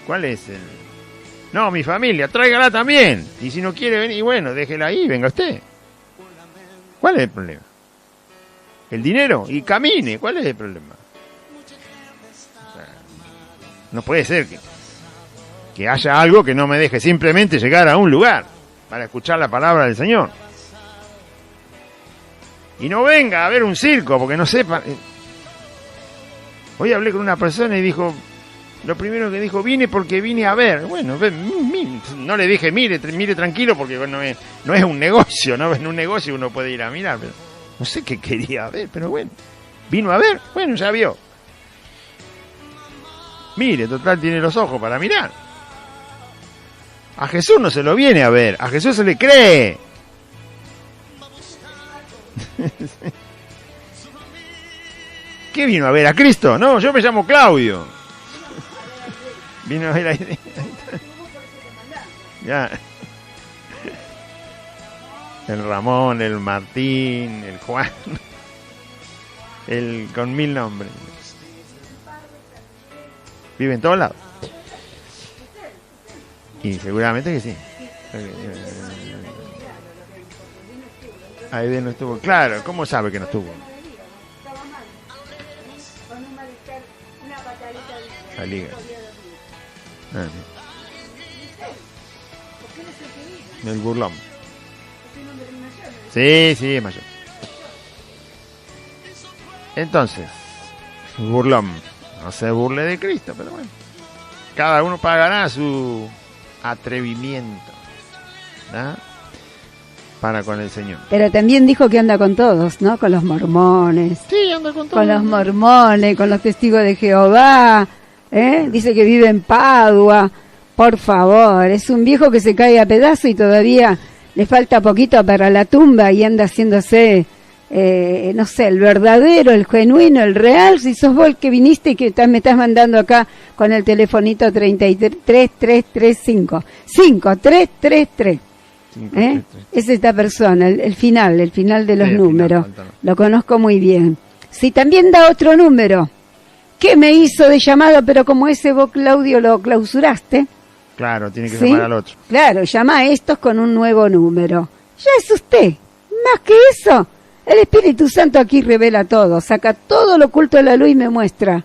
¿Cuál es el...? No, mi familia, tráigala también. Y si no quiere venir, bueno, déjela ahí, venga usted. ¿Cuál es el problema? El dinero, y camine, ¿cuál es el problema? O sea, no puede ser que haya algo que no me deje simplemente llegar a un lugar para escuchar la palabra del Señor. Y no venga a ver un circo, porque no sepa. Hoy hablé con una persona y dijo, lo primero que dijo, vine porque vine a ver. Bueno, no le dije, mire tranquilo, porque bueno, no es un negocio, ¿no? En un negocio uno puede ir a mirar, pero no sé qué quería ver, pero bueno, vino a ver, bueno, ya vio. Mire, total tiene los ojos para mirar. A Jesús no se lo viene a ver, a Jesús se le cree. ¿Qué vino a ver? ¿A Cristo? No, yo me llamo Claudio. Vino a ver ahí. Ya. El Ramón, el Martín, el Juan. El con 1000 nombres. Vive en todos lados. Y seguramente que sí. Aide no estuvo. Claro, ¿cómo sabe que no estuvo? La liga. El burlón. Sí, es mayor. Entonces, burlón. No se burle de Cristo, pero bueno. Cada uno pagará su atrevimiento, ¿no? Para con el Señor.
Pero también dijo que anda con todos, ¿no? Con los mormones.
Sí, anda con todos.
Con los mormones, con los testigos de Jehová. Dice que vive en Padua. Por favor, es un viejo que se cae a pedazos y todavía le falta poquito para la tumba y anda haciéndose, no sé, el verdadero, el genuino, el real. Si sos vos el que viniste y que me estás mandando acá con el telefonito 33335 5333. Es esta persona, el final de los números. Lo conozco muy bien. Si también da otro número, ¿qué me hizo de llamado? Pero como ese vos, Claudio, lo clausuraste.
Claro, tiene que llamar al otro.
Claro, llama a estos con un nuevo número. Ya es usted. Más que eso, el Espíritu Santo aquí revela todo, saca todo lo oculto de la luz y me muestra.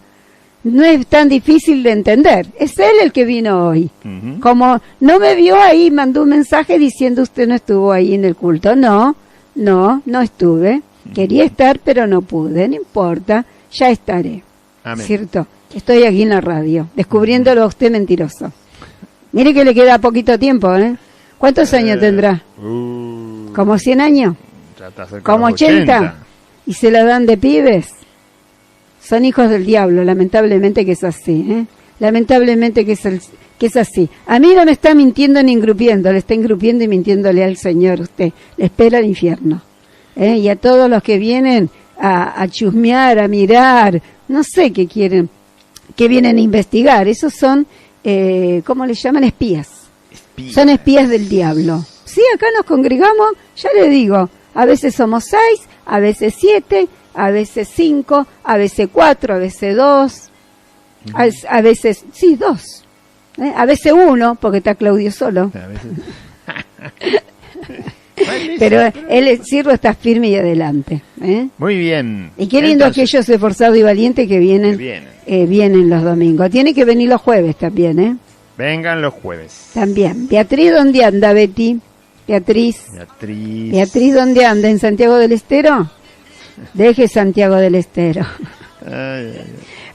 No es tan difícil de entender. Es él el que vino hoy. Uh-huh. Como no me vio ahí, mandó un mensaje diciendo usted no estuvo ahí en el culto. No estuve. Uh-huh. Quería estar, pero no pude. No importa, ya estaré.
Amén.
¿Cierto? Estoy aquí en la radio, descubriéndolo a usted mentiroso. Mire que le queda poquito tiempo, ¿eh? ¿Cuántos años tendrá? ¿Como 100 años?
Ya está cerca.
¿Como 80? ¿Y se la dan de pibes? Son hijos del diablo, lamentablemente que es así, ¿eh? Lamentablemente que es así. A mí no me está mintiendo ni engrupiendo, le está engrupiendo y mintiéndole al Señor usted. Le espera al infierno. Y a todos los que vienen a chusmear, a mirar, no sé qué quieren. que vienen a investigar. Esos son, ¿cómo le llaman? Espías. Son espías del diablo. Sí, acá nos congregamos, ya le digo, a veces somos 6, a veces 7, a veces 5, a veces 4, a veces 2, a veces, sí, 2. A veces 1, porque está Claudio solo.
A veces...
Pero el Cirro está firme y adelante.
Muy bien.
Y qué lindo aquellos esforzados y valientes que vienen, vienen los domingos. Tiene que venir los jueves también,
Vengan los jueves.
También. Beatriz, ¿dónde anda, Betty? Beatriz, ¿dónde anda? ¿En Santiago del Estero? Deje Santiago del Estero.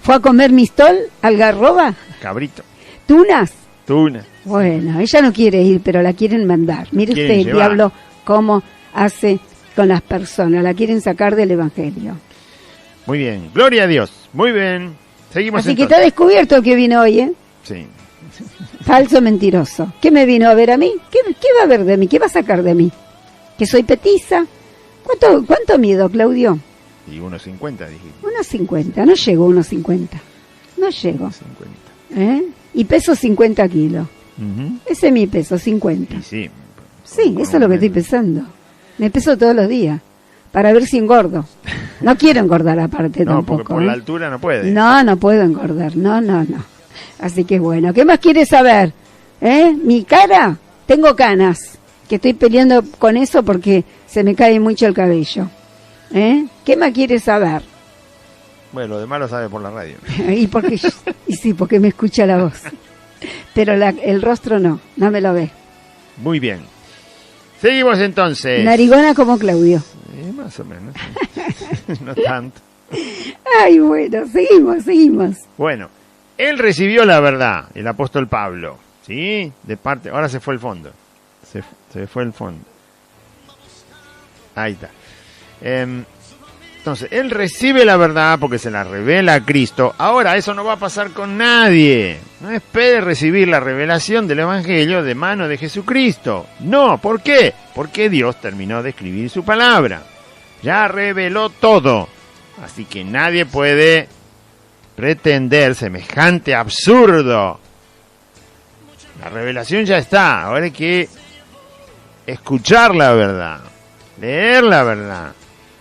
¿Fue a comer mistol, algarroba?
Cabrito.
¿Tunas?
Tuna.
Bueno, ella no quiere ir, pero la quieren mandar. Mire usted, el diablo, cómo hace con las personas. La quieren sacar del Evangelio.
Muy bien. Gloria a Dios. Muy bien. Seguimos
Así
entonces.
que está descubierto que vino hoy,
Sí.
Falso mentiroso. ¿Qué me vino a ver a mí? ¿Qué va a ver de mí? ¿Qué va a sacar de mí? ¿Que soy petiza? ¿Cuánto mido, Claudio?
Y 1.50, dije.
1.50. No llego a 1.50. No llego.
50.
Y peso 50 kilos. Ese es mi peso, 50.
Sí,
eso es lo que estoy pesando. Me peso todos los días para ver si engordo. No quiero engordar aparte
no,
tampoco.
Porque por la altura no puede.
No puedo engordar. No. Así que bueno, ¿qué más quieres saber? Mi cara, tengo canas, que estoy peleando con eso porque se me cae mucho el cabello. ¿Qué más quieres saber?
Bueno, lo demás lo sabe por la radio.
Porque me escucha la voz. Pero el rostro no me lo ve.
Muy bien. Seguimos entonces.
Narigona como Claudio.
Más o menos. No tanto.
Ay, bueno, seguimos.
Bueno, él recibió la verdad, el apóstol Pablo, ¿sí? De parte, ahora se fue el fondo. Se fue el fondo. Ahí está. Entonces, él recibe la verdad porque se la revela a Cristo. Ahora, eso no va a pasar con nadie. No espere recibir la revelación del Evangelio de mano de Jesucristo. No, ¿por qué? Porque Dios terminó de escribir su palabra. Ya reveló todo. Así que nadie puede pretender semejante absurdo. La revelación ya está. Ahora hay que escuchar la verdad, leer la verdad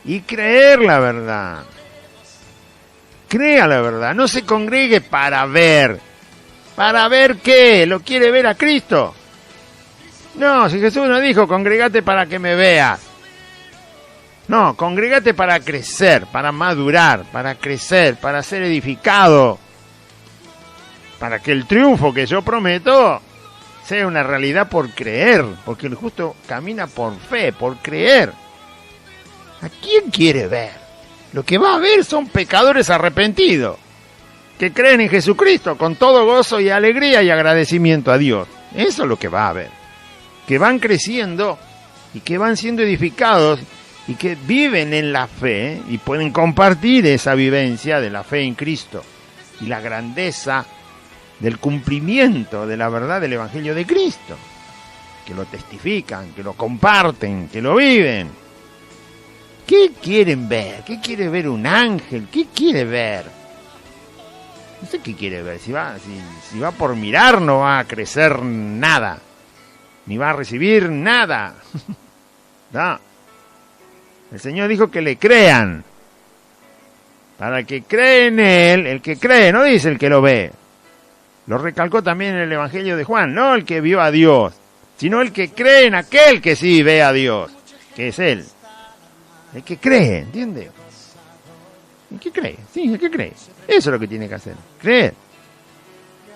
y creer la verdad. Crea la verdad, no se congregue para ver. ¿Para ver qué? ¿Lo quiere ver a Cristo? No, si Jesús no dijo, congregate para que me veas. No, congregate para crecer, para madurar, para crecer, para ser edificado. Para que el triunfo que yo prometo sea una realidad por creer. Porque el justo camina por fe, por creer. ¿A quién quiere ver? Lo que va a ver son pecadores arrepentidos, que creen en Jesucristo con todo gozo y alegría y agradecimiento a Dios. Eso es lo que va a ver. Que van creciendo y que van siendo edificados y que viven en la fe y pueden compartir esa vivencia de la fe en Cristo y la grandeza del cumplimiento de la verdad del Evangelio de Cristo. Que lo testifican, que lo comparten, que lo viven. ¿Qué quieren ver? ¿Qué quiere ver un ángel? ¿Qué quiere ver? No sé qué quiere ver. Si va por mirar, no va a crecer nada. Ni va a recibir nada. No. El Señor dijo que le crean. Para el que cree en Él, el que cree, no dice el que lo ve. Lo recalcó también en el Evangelio de Juan. No el que vio a Dios, sino el que cree en aquel que sí ve a Dios, que es Él. El que cree, ¿entiende? El que cree, sí, el que cree. Eso es lo que tiene que hacer, creer.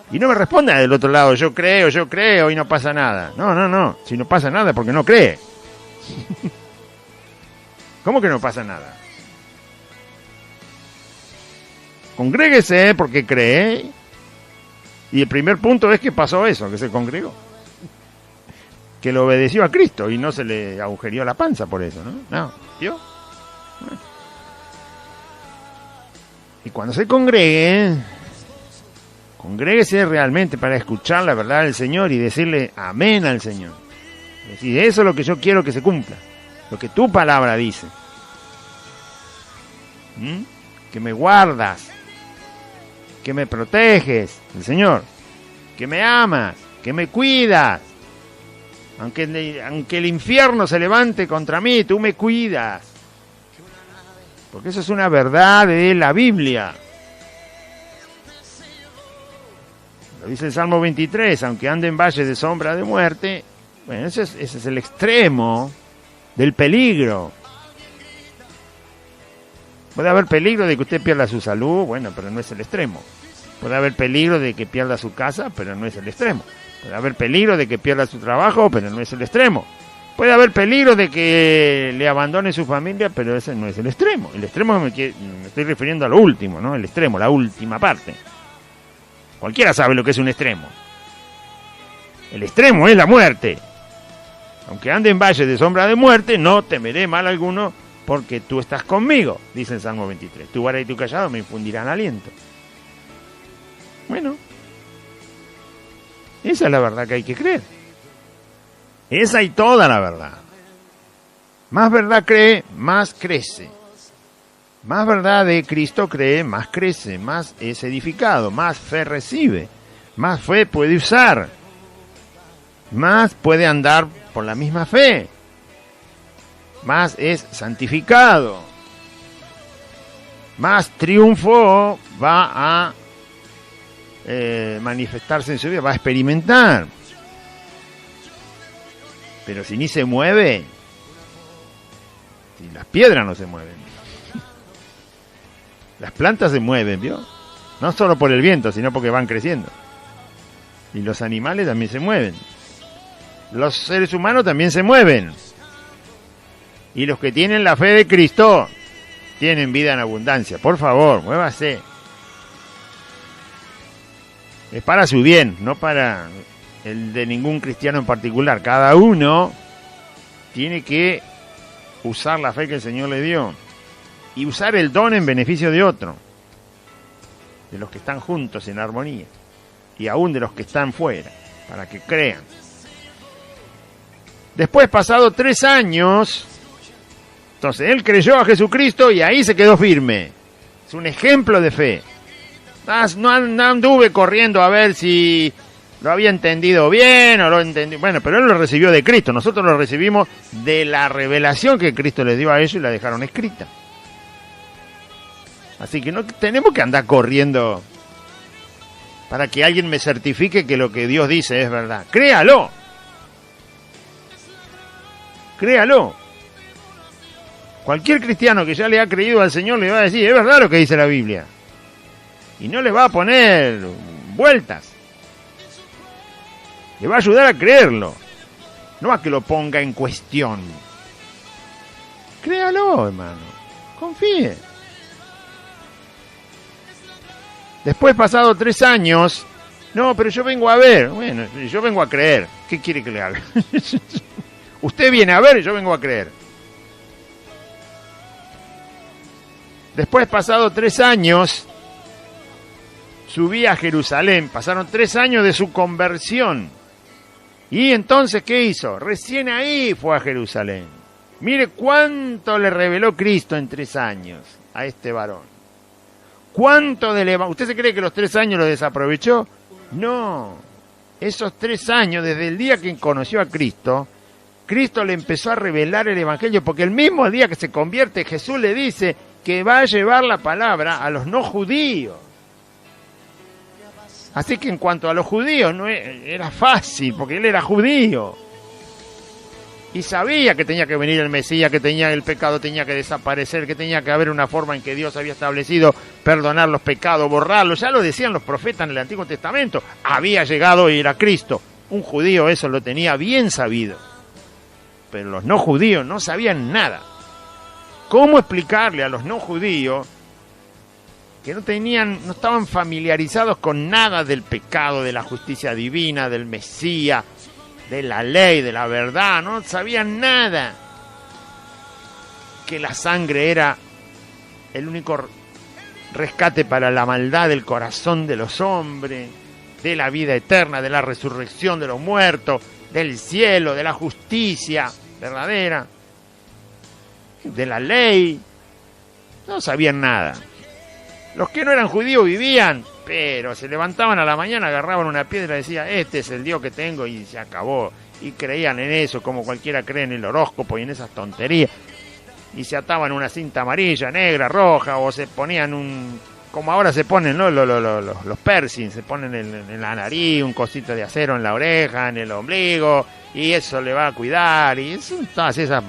Y no me responda del otro lado, yo creo y no pasa nada. No. Si no pasa nada es porque no cree. ¿Cómo que no pasa nada? Congréguese porque cree. Y el primer punto es que pasó eso, que se congregó. Que lo obedeció a Cristo y no se le agujerió la panza por eso, ¿no? No, ¿vio? Y cuando se congregue, congréguese realmente para escuchar la verdad del Señor y decirle amén al Señor. Es decir, eso es lo que yo quiero que se cumpla, lo que tu palabra dice. Que me guardas, que me proteges, el Señor, que me amas, que me cuidas. Aunque el infierno se levante contra mí, tú me cuidas. Porque eso es una verdad de la Biblia. Lo dice el Salmo 23, aunque ande en valle de sombra de muerte. Bueno, ese es el extremo del peligro. Puede haber peligro de que usted pierda su salud, bueno, pero no es el extremo. Puede haber peligro de que pierda su casa, pero no es el extremo. Puede haber peligro de que pierda su trabajo, pero no es el extremo. Puede haber peligro de que le abandone su familia, pero ese no es el extremo. El extremo me estoy refiriendo a lo último, ¿no? El extremo, la última parte. Cualquiera sabe lo que es un extremo. El extremo es la muerte. Aunque ande en valle de sombra de muerte, no temeré mal alguno, porque tú estás conmigo, dice el Salmo 23. Tu vara y tu callado me infundirán aliento. Bueno, esa es la verdad que hay que creer. Esa y toda la verdad. Más verdad cree, más crece. Más verdad de Cristo cree, más crece, más es edificado, más fe recibe, más fe puede usar, más puede andar por la misma fe, más es santificado, más triunfo va a manifestarse en su vida, va a experimentar. Pero si ni se mueve, si las piedras no se mueven, las plantas se mueven, ¿vio? No solo por el viento, sino porque van creciendo. Y los animales también se mueven. Los seres humanos también se mueven. Y los que tienen la fe de Cristo tienen vida en abundancia. Por favor, muévase. Es para su bien, no para el de ningún cristiano en particular. Cada uno tiene que usar la fe que el Señor le dio y usar el don en beneficio de otro, de los que están juntos en armonía, y aún de los que están fuera, para que crean. Después, pasado 3 años, entonces él creyó a Jesucristo y ahí se quedó firme. Es un ejemplo de fe. No anduve corriendo a ver si lo había entendido bien o lo entendí. Bueno, pero él lo recibió de Cristo. Nosotros lo recibimos de la revelación que Cristo les dio a ellos y la dejaron escrita. Así que no tenemos que andar corriendo para que alguien me certifique que lo que Dios dice es verdad. Créalo. Créalo. Cualquier cristiano que ya le ha creído al Señor le va a decir, es verdad lo que dice la Biblia. Y no le va a poner vueltas. Le va a ayudar a creerlo. No a que lo ponga en cuestión. Créalo, hermano. Confíe. Después, pasado 3 años, no, pero yo vengo a ver. Bueno, yo vengo a creer. ¿Qué quiere que le haga? Usted viene a ver y yo vengo a creer. Después, pasado 3 años, subí a Jerusalén. Pasaron 3 años de su conversión. Y entonces, ¿qué hizo? Recién ahí fue a Jerusalén. Mire cuánto le reveló Cristo en 3 años a este varón. ¿Cuánto de ¿Usted se cree que los 3 años lo desaprovechó? No. Esos 3 años, desde el día que conoció a Cristo, Cristo le empezó a revelar el Evangelio, porque el mismo día que se convierte, Jesús le dice que va a llevar la palabra a los no judíos. Así que en cuanto a los judíos, no era fácil, porque él era judío. Y sabía que tenía que venir el Mesías, que el pecado tenía que desaparecer, que tenía que haber una forma en que Dios había establecido perdonar los pecados, borrarlos. Ya lo decían los profetas en el Antiguo Testamento. Había llegado y era Cristo. Un judío eso lo tenía bien sabido. Pero los no judíos no sabían nada. ¿Cómo explicarle a los no judíos que no estaban familiarizados con nada del pecado, de la justicia divina, del Mesías, de la ley, de la verdad? No sabían nada. Que la sangre era el único rescate para la maldad del corazón de los hombres, de la vida eterna, de la resurrección de los muertos, del cielo, de la justicia verdadera, de la ley. No sabían nada. Los que no eran judíos vivían Pero se levantaban a la mañana, agarraban una piedra y decían, este es el Dios que tengo, y se acabó. Y creían en eso, como cualquiera cree en el horóscopo y en esas tonterías. Y se ataban una cinta amarilla, negra, roja, o se ponían como ahora se ponen, ¿no? Los piercings, se ponen en la nariz, un cosito de acero en la oreja, en el ombligo, y eso le va a cuidar. Y son todas esas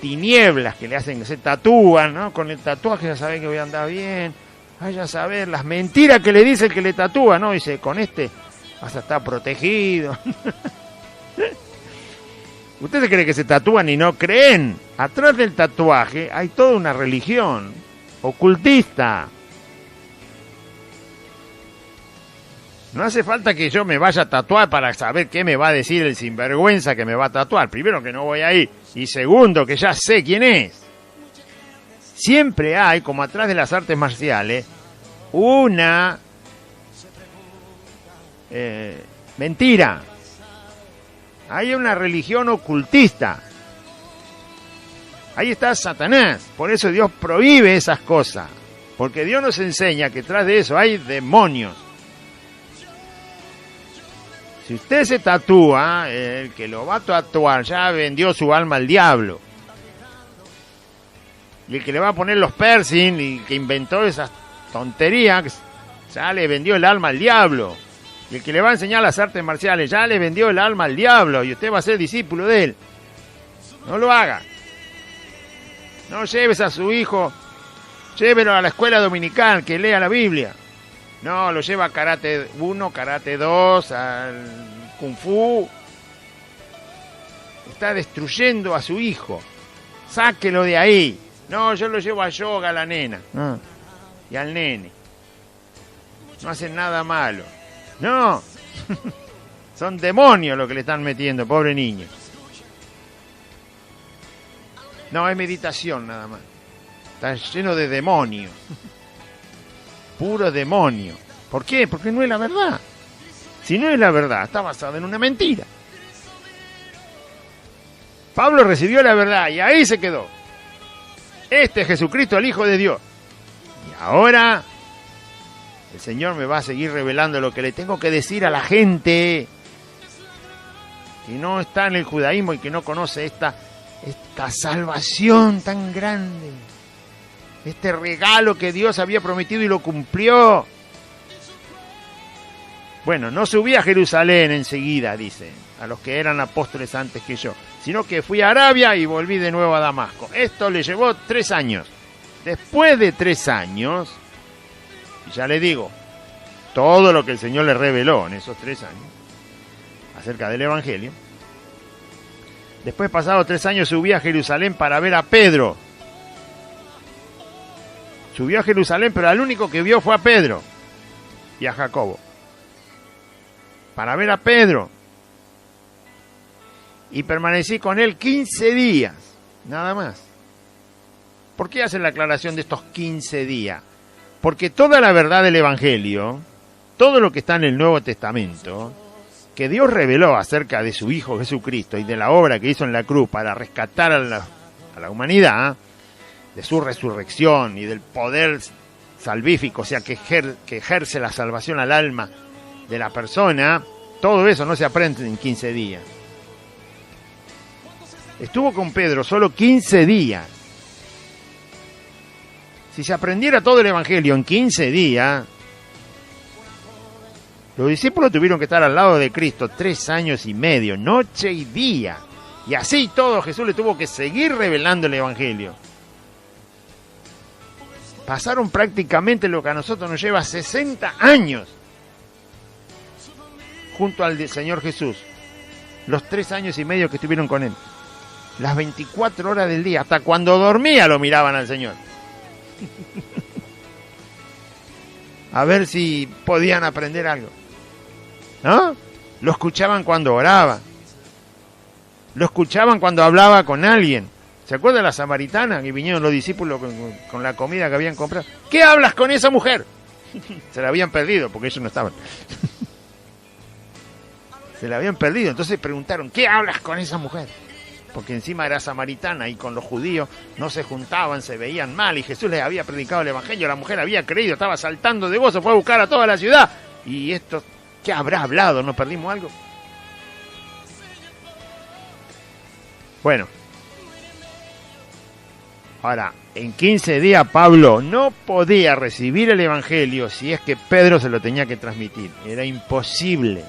tinieblas que le hacen que se tatúan, ¿no? Con el tatuaje ya saben que voy a andar bien. Vaya a saber las mentiras que le dice el que le tatúa, ¿no? Dice, con este vas a estar protegido. ¿Ustedes creen que se tatúan y no creen? Atrás del tatuaje hay toda una religión ocultista. No hace falta que yo me vaya a tatuar para saber qué me va a decir el sinvergüenza que me va a tatuar. Primero, que no voy ahí. Y segundo, que ya sé quién es. Siempre hay, como atrás de las artes marciales, una mentira. Hay una religión ocultista. Ahí está Satanás. Por eso Dios prohíbe esas cosas. Porque Dios nos enseña que tras de eso hay demonios. Si usted se tatúa, el que lo va a tatuar ya vendió su alma al diablo. Y el que le va a poner los piercing y que inventó esas tonterías, ya le vendió el alma al diablo. Y el que le va a enseñar las artes marciales, ya le vendió el alma al diablo. Y usted va a ser discípulo de él. No lo haga. No lleves a su hijo, llévelo a la escuela dominical, que lea la Biblia. No, lo lleva a karate 1, karate 2, al kung fu. Está destruyendo a su hijo. Sáquelo de ahí. No, yo lo llevo a yoga a la nena. Y al nene. No hacen nada malo. No. Son demonios lo que le están metiendo, pobre niño. No, es meditación nada más. Está lleno de demonios. Puro demonio. ¿Por qué? Porque no es la verdad. Si no es la verdad, está basada en una mentira. Pablo recibió la verdad y ahí se quedó. Este es Jesucristo, el Hijo de Dios. Y ahora el Señor me va a seguir revelando lo que le tengo que decir a la gente que no está en el judaísmo y que no conoce esta salvación tan grande. Este regalo que Dios había prometido y lo cumplió. Bueno, no subí a Jerusalén enseguida, dice, a los que eran apóstoles antes que yo, sino que fui a Arabia y volví de nuevo a Damasco. Esto le llevó 3 años. Después de 3 años, y ya le digo, todo lo que el Señor le reveló en esos 3 años, acerca del Evangelio. Después, pasados 3 años, subí a Jerusalén para ver a Pedro. Subió a Jerusalén, pero al único que vio fue a Pedro y a Jacobo. Para ver a Pedro. Y permanecí con él 15 días, nada más. ¿Por qué hace la aclaración de estos 15 días? Porque toda la verdad del Evangelio, todo lo que está en el Nuevo Testamento, que Dios reveló acerca de su Hijo Jesucristo y de la obra que hizo en la cruz para rescatar a la humanidad, de su resurrección y del poder salvífico, o sea, que ejerce la salvación al alma de la persona, todo eso no se aprende en 15 días. Estuvo con Pedro solo 15 días. Si se aprendiera todo el Evangelio en 15 días, los discípulos tuvieron que estar al lado de Cristo 3 años y medio, noche y día. Y así todo Jesús le tuvo que seguir revelando el Evangelio. Pasaron prácticamente lo que a nosotros nos lleva 60 años junto al Señor Jesús. Los 3 años y medio que estuvieron con Él. Las 24 horas del día. Hasta cuando dormía lo miraban al Señor. A ver si podían aprender algo. ¿No? Lo escuchaban cuando oraba. Lo escuchaban cuando hablaba con alguien. ¿Se acuerdan de la samaritana que vinieron los discípulos con la comida que habían comprado? ¿Qué hablas con esa mujer? Se la habían perdido porque ellos no estaban. Se la habían perdido. Entonces preguntaron, ¿qué hablas con esa mujer? porque encima era samaritana y con los judíos no se juntaban, se veían mal, y Jesús les había predicado el evangelio, la mujer había creído, estaba saltando de gozo, fue a buscar a toda la ciudad. Y esto, ¿qué habrá hablado? ¿No perdimos algo? Bueno, ahora, en 15 días Pablo no podía recibir el evangelio si es que Pedro se lo tenía que transmitir, era imposible.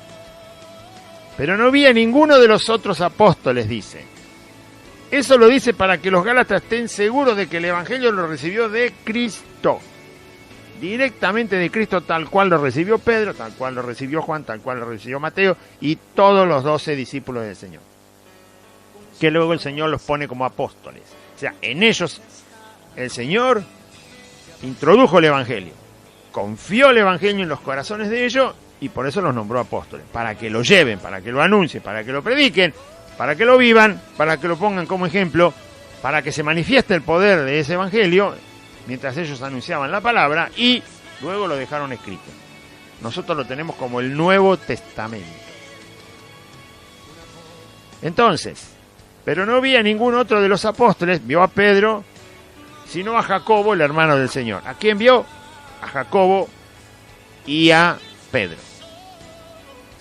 Pero no había ninguno de los otros apóstoles, dice. Eso lo dice para que los gálatas estén seguros de que el evangelio lo recibió de Cristo. Directamente de Cristo, tal cual lo recibió Pedro, tal cual lo recibió Juan, tal cual lo recibió Mateo y todos los 12 discípulos del Señor. Que luego el Señor los pone como apóstoles. O sea, en ellos el Señor introdujo el evangelio. Confió el evangelio en los corazones de ellos y por eso los nombró apóstoles. Para que lo lleven, para que lo anuncien, para que lo prediquen, para que lo vivan, para que lo pongan como ejemplo, para que se manifieste el poder de ese evangelio mientras ellos anunciaban la palabra y luego lo dejaron escrito. Nosotros lo tenemos como el Nuevo Testamento. Entonces, pero no vi a ningún otro de los apóstoles, vio a Pedro, sino a Jacobo, el hermano del Señor. ¿A quién vio? A Jacobo y a Pedro.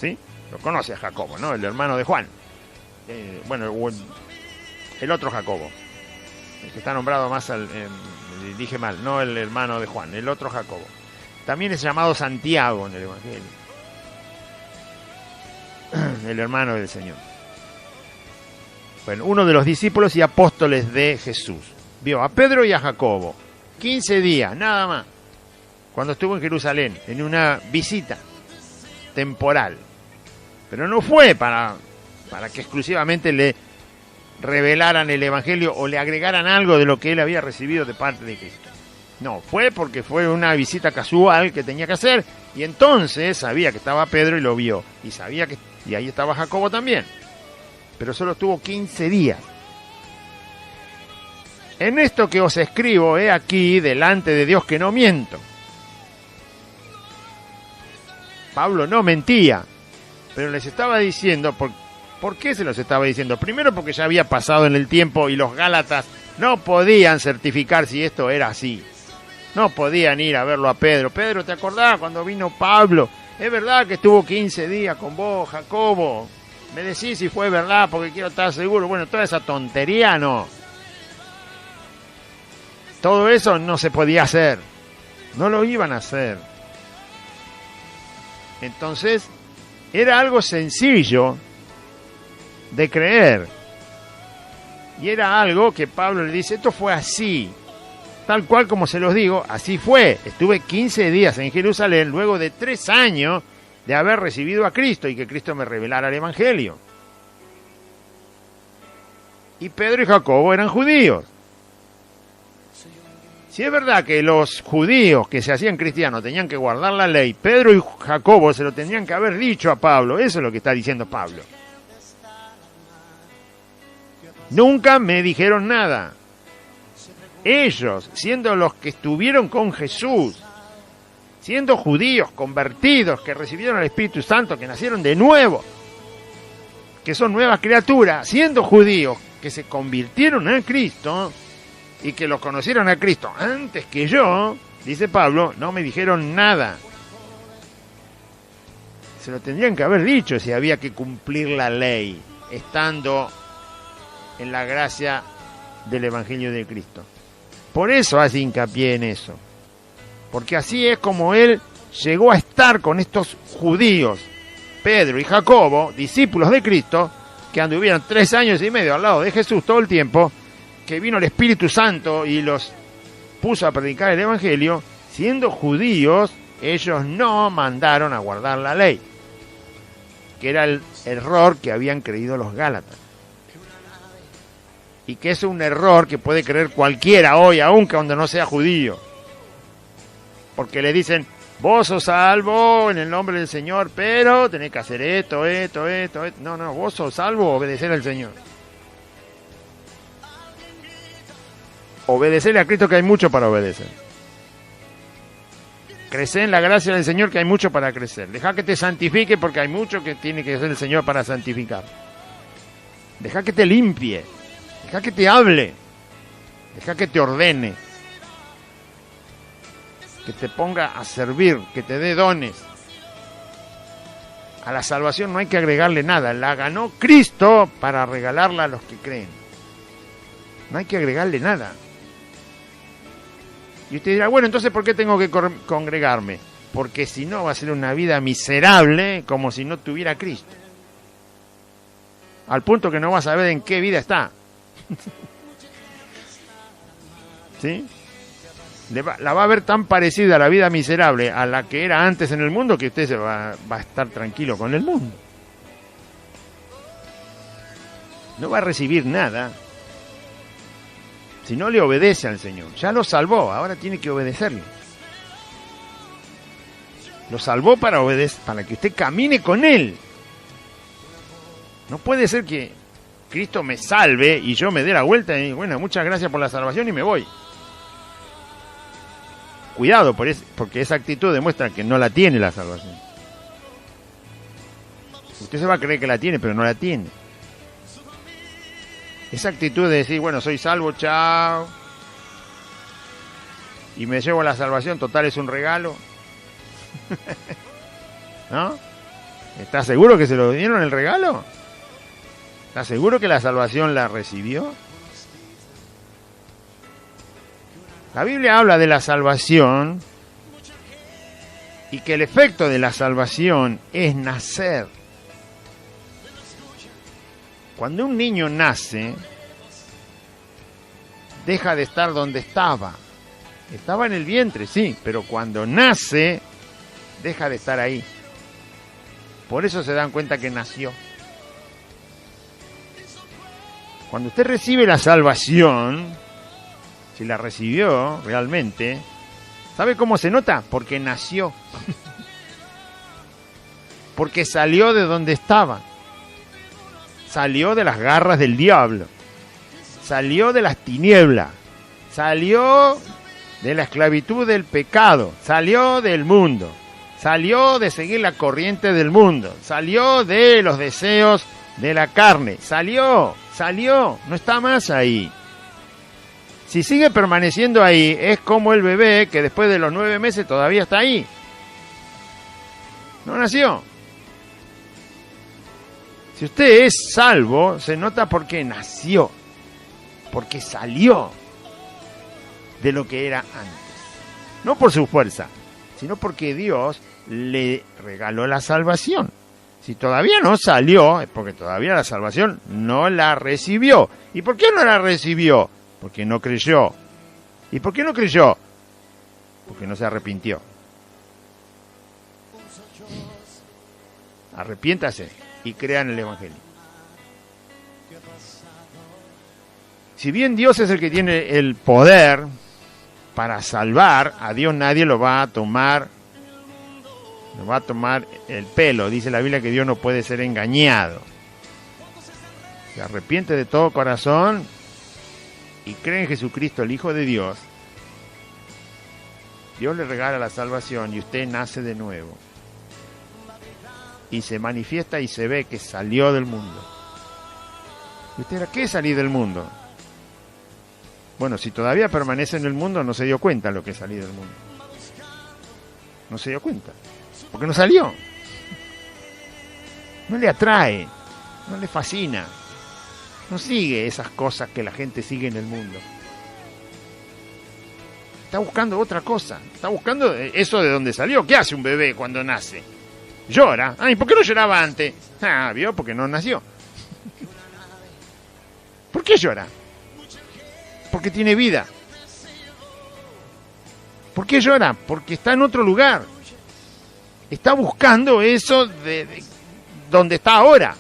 ¿Sí? Lo conoce a Jacobo, ¿no? El hermano de Juan. El otro Jacobo. El que está nombrado más dije mal, no el hermano de Juan, el otro Jacobo. También es llamado Santiago en el Evangelio. El hermano del Señor. Bueno, uno de los discípulos y apóstoles de Jesús. Vio a Pedro y a Jacobo. 15 días, nada más. Cuando estuvo en Jerusalén, en una visita temporal. Pero no fue para que exclusivamente le revelaran el Evangelio o le agregaran algo de lo que él había recibido de parte de Cristo. No, fue porque fue una visita casual que tenía que hacer y entonces sabía que estaba Pedro y lo vio. Y ahí estaba Jacobo también. Pero solo estuvo 15 días. En esto que os escribo, he aquí, delante de Dios que no miento. Pablo no mentía, pero les estaba diciendo, ¿por qué se los estaba diciendo? Primero porque ya había pasado en el tiempo y los gálatas no podían certificar si esto era así. No podían ir a verlo a Pedro. Pedro, ¿te acordás cuando vino Pablo? Es verdad que estuvo 15 días con vos, Jacobo. Me decís si fue verdad porque quiero estar seguro. Bueno, toda esa tontería no. Todo eso no se podía hacer. No lo iban a hacer. Entonces, era algo sencillo de creer. Y era algo que Pablo le dice, esto fue así. Tal cual como se los digo, así fue. Estuve 15 días en Jerusalén luego de 3 años de haber recibido a Cristo y que Cristo me revelara el Evangelio. Y Pedro y Jacobo eran judíos. Si es verdad que los judíos que se hacían cristianos tenían que guardar la ley, Pedro y Jacobo se lo tendrían que haber dicho a Pablo. Eso es lo que está diciendo Pablo. Nunca me dijeron nada. Ellos, siendo los que estuvieron con Jesús, siendo judíos convertidos, que recibieron el Espíritu Santo, que nacieron de nuevo, que son nuevas criaturas, siendo judíos, que se convirtieron en Cristo y que los conocieron a Cristo antes que yo, dice Pablo, no me dijeron nada. Se lo tendrían que haber dicho si había que cumplir la ley, estando en la gracia del Evangelio de Cristo. Por eso hace hincapié en eso. Porque así es como él llegó a estar con estos judíos, Pedro y Jacobo, discípulos de Cristo, que anduvieron 3 años y medio al lado de Jesús todo el tiempo, que vino el Espíritu Santo y los puso a predicar el Evangelio. Siendo judíos, ellos no mandaron a guardar la ley, que era el error que habían creído los gálatas. Y que es un error que puede creer cualquiera hoy, aun cuando no sea judío. Porque le dicen, vos sos salvo en el nombre del Señor, pero tenés que hacer esto. No, vos sos salvo, obedecer al Señor. Obedecerle a Cristo, que hay mucho para obedecer. Crecer en la gracia del Señor, que hay mucho para crecer. Deja que te santifique, porque hay mucho que tiene que hacer el Señor para santificar. Deja que te limpie. Deja que te hable. Deja que te ordene. Que te ponga a servir. Que te dé dones. A la salvación no hay que agregarle nada. La ganó Cristo para regalarla a los que creen. No hay que agregarle nada. Y usted dirá, bueno, entonces ¿por qué tengo que congregarme? Porque si no va a ser una vida miserable como si no tuviera Cristo. Al punto que no vas a saber en qué vida está. ¿Sí? La va a ver tan parecida a la vida miserable a la que era antes en el mundo que usted va a estar tranquilo con el mundo. No va a recibir nada si no le obedece al Señor. Ya lo salvó, ahora tiene que obedecerle. Lo salvó para que usted camine con Él. No puede ser que Cristo me salve y yo me dé la vuelta y bueno, muchas gracias por la salvación y me voy. Cuidado, porque esa actitud demuestra que no la tiene la salvación. Usted se va a creer que la tiene, pero no la tiene. Esa actitud de decir, bueno, soy salvo, chao, y me llevo la salvación, total es un regalo. ¿No? ¿Está seguro que se lo dieron el regalo? ¿Está seguro que la salvación la recibió? La Biblia habla de la salvación y que el efecto de la salvación es nacer. Cuando un niño nace, deja de estar donde estaba. Estaba en el vientre, sí, pero cuando nace, deja de estar ahí. Por eso se dan cuenta que nació. Cuando usted recibe la salvación, si la recibió realmente, ¿sabe cómo se nota? Porque nació. Porque salió de donde estaba. Salió de las garras del diablo. Salió de las tinieblas. Salió de la esclavitud del pecado. Salió del mundo. Salió de seguir la corriente del mundo. Salió de los deseos de la carne. Salió. No está más ahí. Si sigue permaneciendo ahí, es como el bebé que después de los 9 meses todavía está ahí. No nació. Si usted es salvo, se nota porque nació, porque salió de lo que era antes. No por su fuerza, sino porque Dios le regaló la salvación. Si todavía no salió, es porque todavía la salvación no la recibió. ¿Y por qué no la recibió? Porque no creyó. ¿Y por qué no creyó? Porque no se arrepintió. Arrepiéntase y crea en el Evangelio. Si bien Dios es el que tiene el poder para salvar, a Dios nadie lo va a tomar el pelo. Dice la Biblia que Dios no puede ser engañado. Se arrepiente de todo corazón y cree en Jesucristo, el Hijo de Dios. Dios le regala la salvación y usted nace de nuevo. Y se manifiesta y se ve que salió del mundo. Y usted dirá, ¿qué es salir del mundo? Bueno, si todavía permanece en el mundo, no se dio cuenta lo que es salir del mundo. No se dio cuenta. Porque no salió. No le atrae. No le fascina. No sigue esas cosas que la gente sigue en el mundo. Está buscando otra cosa. Está buscando eso de donde salió. ¿Qué hace un bebé cuando nace? Llora. Ay, ¿por qué no lloraba antes? Ah, ¿vio? Porque no nació. ¿Por qué llora? Porque tiene vida. ¿Por qué llora? Porque está en otro lugar. Está buscando eso de donde está ahora.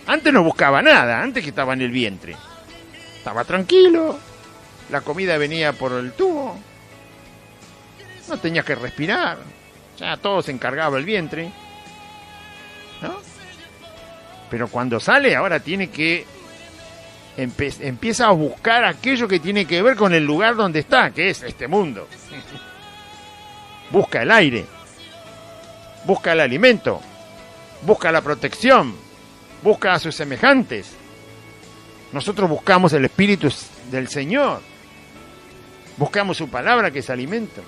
Antes no buscaba nada, antes que estaba en el vientre. Estaba tranquilo, la comida venía por el tubo, no tenía que respirar, ya todo se encargaba el vientre, ¿no? Pero cuando sale ahora tiene que empieza a buscar aquello que tiene que ver con el lugar donde está, que es este mundo. Busca el aire, busca el alimento, busca la protección, busca a sus semejantes, Nosotros buscamos el Espíritu del Señor. Buscamos su palabra, que es alimento.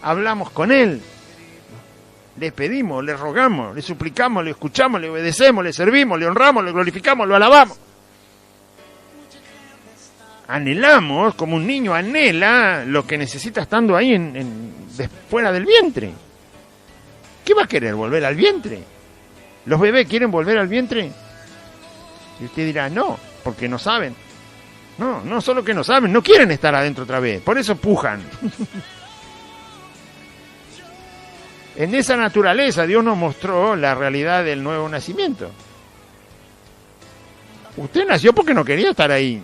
Hablamos con Él. Le pedimos, le rogamos, le suplicamos, le escuchamos, le obedecemos, le servimos, le honramos, le glorificamos, lo alabamos. Anhelamos, como un niño anhela lo que necesita estando ahí fuera del vientre. ¿Qué va a querer? ¿Volver al vientre? ¿Los bebés quieren volver al vientre? Y usted dirá, no, porque no saben. No solo que no saben, no quieren estar adentro otra vez, por eso pujan. En esa naturaleza Dios nos mostró la realidad del nuevo nacimiento. Usted nació porque no quería estar ahí.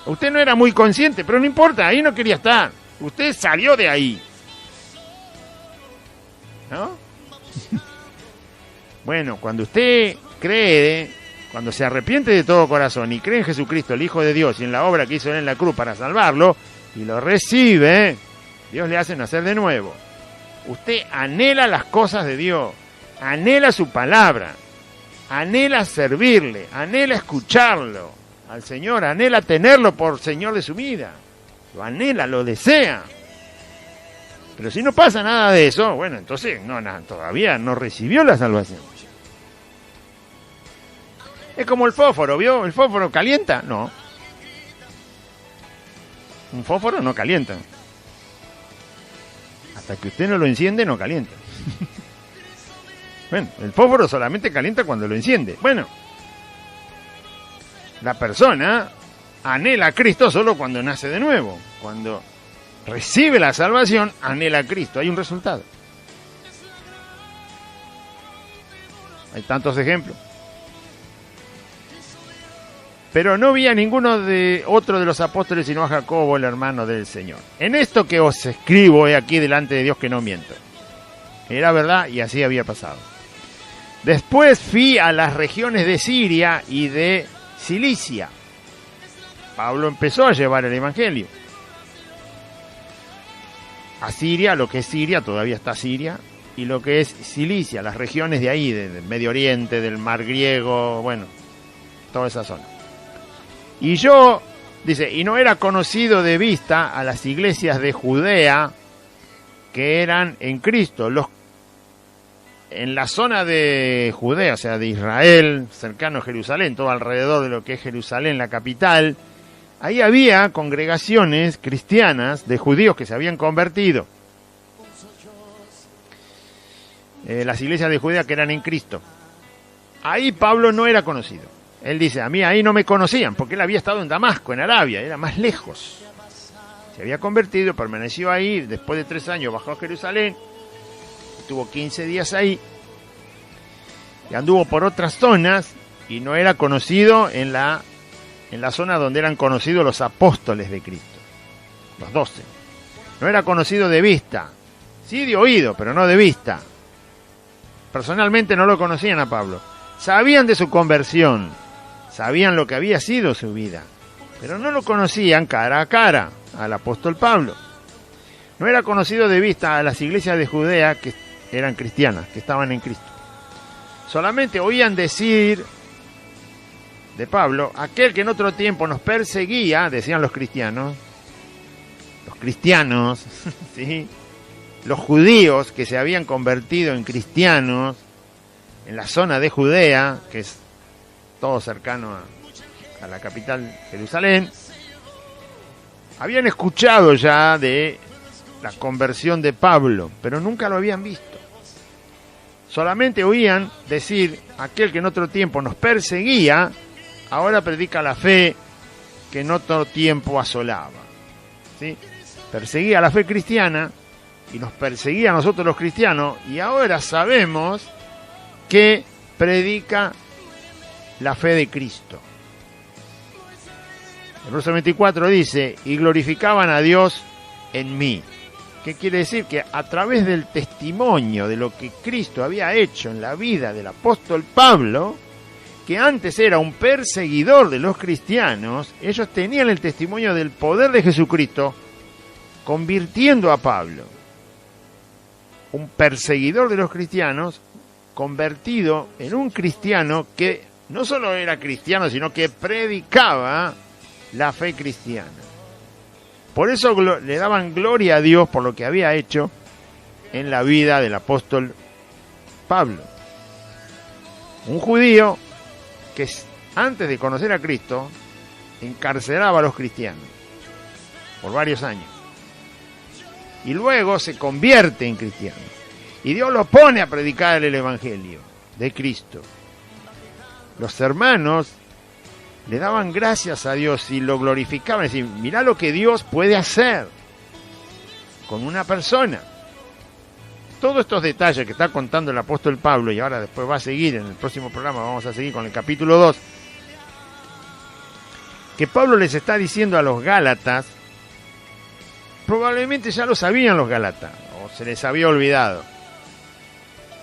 Usted no era muy consciente, pero no importa, ahí no quería estar. Usted salió de ahí. ¿No? Bueno, cuando usted cree, cuando se arrepiente de todo corazón y cree en Jesucristo, el Hijo de Dios, y en la obra que hizo Él en la cruz para salvarlo, y lo recibe, Dios le hace nacer de nuevo. Usted anhela las cosas de Dios, anhela su palabra, anhela servirle, anhela escucharlo al Señor, anhela tenerlo por Señor de su vida, lo anhela, lo desea. Pero si no pasa nada de eso, bueno, entonces todavía no recibió la salvación. Es como el fósforo, ¿vio? ¿El fósforo calienta? No. Un fósforo no calienta. Hasta que usted no lo enciende, no calienta. Bueno, el fósforo solamente calienta cuando lo enciende. Bueno, la persona anhela a Cristo solo cuando nace de nuevo. Cuando recibe la salvación, anhela a Cristo. Hay un resultado. Hay tantos ejemplos. Pero no vi a ninguno de otro de los apóstoles, sino a Jacobo, el hermano del Señor. En esto que os escribo, he aquí delante de Dios que no miento. Era verdad y así había pasado. Después fui a las regiones de Siria y de Cilicia. Pablo empezó a llevar el evangelio. A Siria, lo que es Siria, todavía está Siria, y lo que es Cilicia, las regiones de ahí, del Medio Oriente, del Mar Griego, bueno, toda esa zona. Y yo, dice, y no era conocido de vista a las iglesias de Judea que eran en Cristo, en la zona de Judea, o sea, de Israel, cercano a Jerusalén, todo alrededor de lo que es Jerusalén, la capital. Ahí había congregaciones cristianas de judíos que se habían convertido. Las iglesias de Judea que eran en Cristo. Ahí Pablo no era conocido. Él dice, a mí ahí no me conocían, porque él había estado en Damasco, en Arabia, era más lejos. Se había convertido, permaneció ahí, después de 3 años bajó a Jerusalén, estuvo 15 días ahí, y anduvo por otras zonas, y no era conocido en la zona donde eran conocidos los apóstoles de Cristo, los 12. No era conocido de vista, sí de oído, pero no de vista. Personalmente no lo conocían a Pablo. Sabían de su conversión, sabían lo que había sido su vida, pero no lo conocían cara a cara al apóstol Pablo. No era conocido de vista a las iglesias de Judea que eran cristianas, que estaban en Cristo. Solamente oían decir de Pablo, aquel que en otro tiempo nos perseguía, decían los cristianos, ¿sí? Los judíos que se habían convertido en cristianos en la zona de Judea, que es todo cercano a la capital Jerusalén, habían escuchado ya de la conversión de Pablo, pero nunca lo habían visto. Solamente oían decir, aquel que en otro tiempo nos perseguía, ahora predica la fe que en otro tiempo asolaba. ¿Sí? Perseguía la fe cristiana y nos perseguía a nosotros los cristianos, y ahora sabemos que predica la fe de Cristo. El verso 24 dice, y glorificaban a Dios en mí. ¿Qué quiere decir? Que a través del testimonio de lo que Cristo había hecho en la vida del apóstol Pablo, que antes era un perseguidor de los cristianos, ellos tenían el testimonio del poder de Jesucristo, convirtiendo a Pablo, un perseguidor de los cristianos, convertido en un cristiano que no solo era cristiano, sino que predicaba la fe cristiana. Por eso le daban gloria a Dios por lo que había hecho en la vida del apóstol Pablo. Un judío que antes de conocer a Cristo encarcelaba a los cristianos por varios años. Y luego se convierte en cristiano. Y Dios lo pone a predicar el evangelio de Cristo. Los hermanos le daban gracias a Dios y lo glorificaban. Es decir, mirá lo que Dios puede hacer con una persona. Todos estos detalles que está contando el apóstol Pablo, y ahora después va a seguir en el próximo programa, vamos a seguir con el capítulo 2, que Pablo les está diciendo a los Gálatas, probablemente ya lo sabían los Gálatas, o se les había olvidado.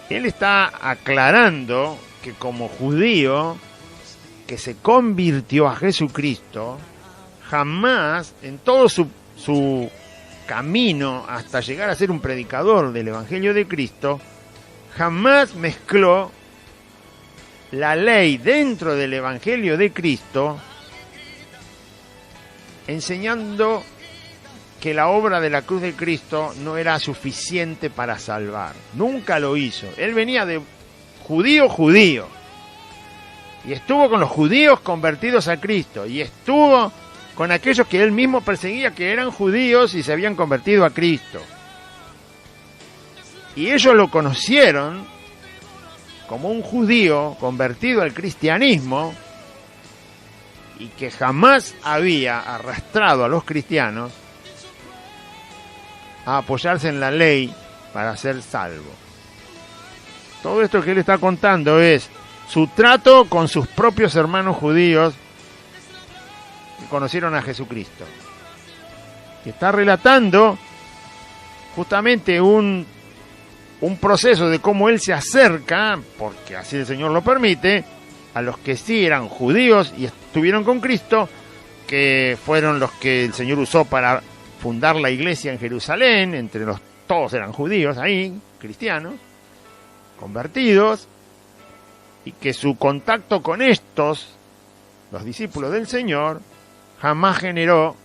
Él está aclarando que como judío que se convirtió a Jesucristo, jamás en todo su camino hasta llegar a ser un predicador del Evangelio de Cristo, jamás mezcló la ley dentro del Evangelio de Cristo, enseñando que la obra de la cruz de Cristo no era suficiente para salvar. Nunca lo hizo. Él venía de judío, y estuvo con los judíos convertidos a Cristo, y estuvo con aquellos que él mismo perseguía, que eran judíos y se habían convertido a Cristo. Y ellos lo conocieron como un judío convertido al cristianismo y que jamás había arrastrado a los cristianos a apoyarse en la ley para ser salvo. Todo esto que él está contando es su trato con sus propios hermanos judíos que conocieron a Jesucristo. Y está relatando justamente un proceso de cómo él se acerca, porque así el Señor lo permite, a los que sí eran judíos y estuvieron con Cristo, que fueron los que el Señor usó para fundar la iglesia en Jerusalén. Todos eran judíos ahí, cristianos, convertidos, y que su contacto con estos, los discípulos del Señor, jamás generó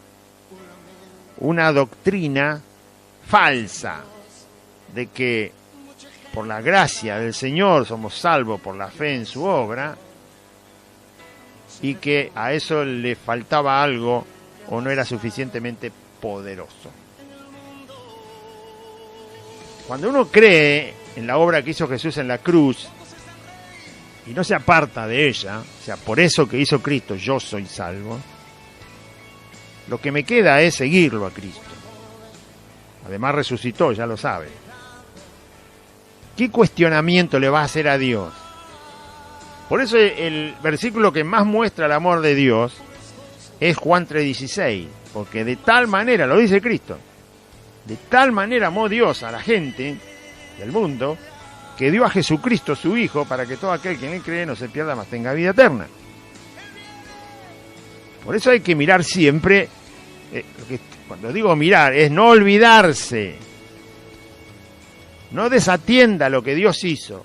una doctrina falsa de que por la gracia del Señor somos salvos por la fe en su obra, y que a eso le faltaba algo o no era suficientemente poderoso. Cuando uno cree en la obra que hizo Jesús en la cruz y no se aparta de ella, o sea, por eso que hizo Cristo yo soy salvo, lo que me queda es seguirlo a Cristo. Además resucitó, ya lo sabe. ¿Qué cuestionamiento le va a hacer a Dios? Por eso el versículo que más muestra el amor de Dios es Juan 3:16, porque de tal manera, lo dice Cristo, de tal manera amó Dios a la gente del mundo, que dio a Jesucristo su Hijo, para que todo aquel que en él cree no se pierda, mas tenga vida eterna. Por eso hay que mirar siempre, cuando digo mirar, es no olvidarse, no desatienda lo que Dios hizo,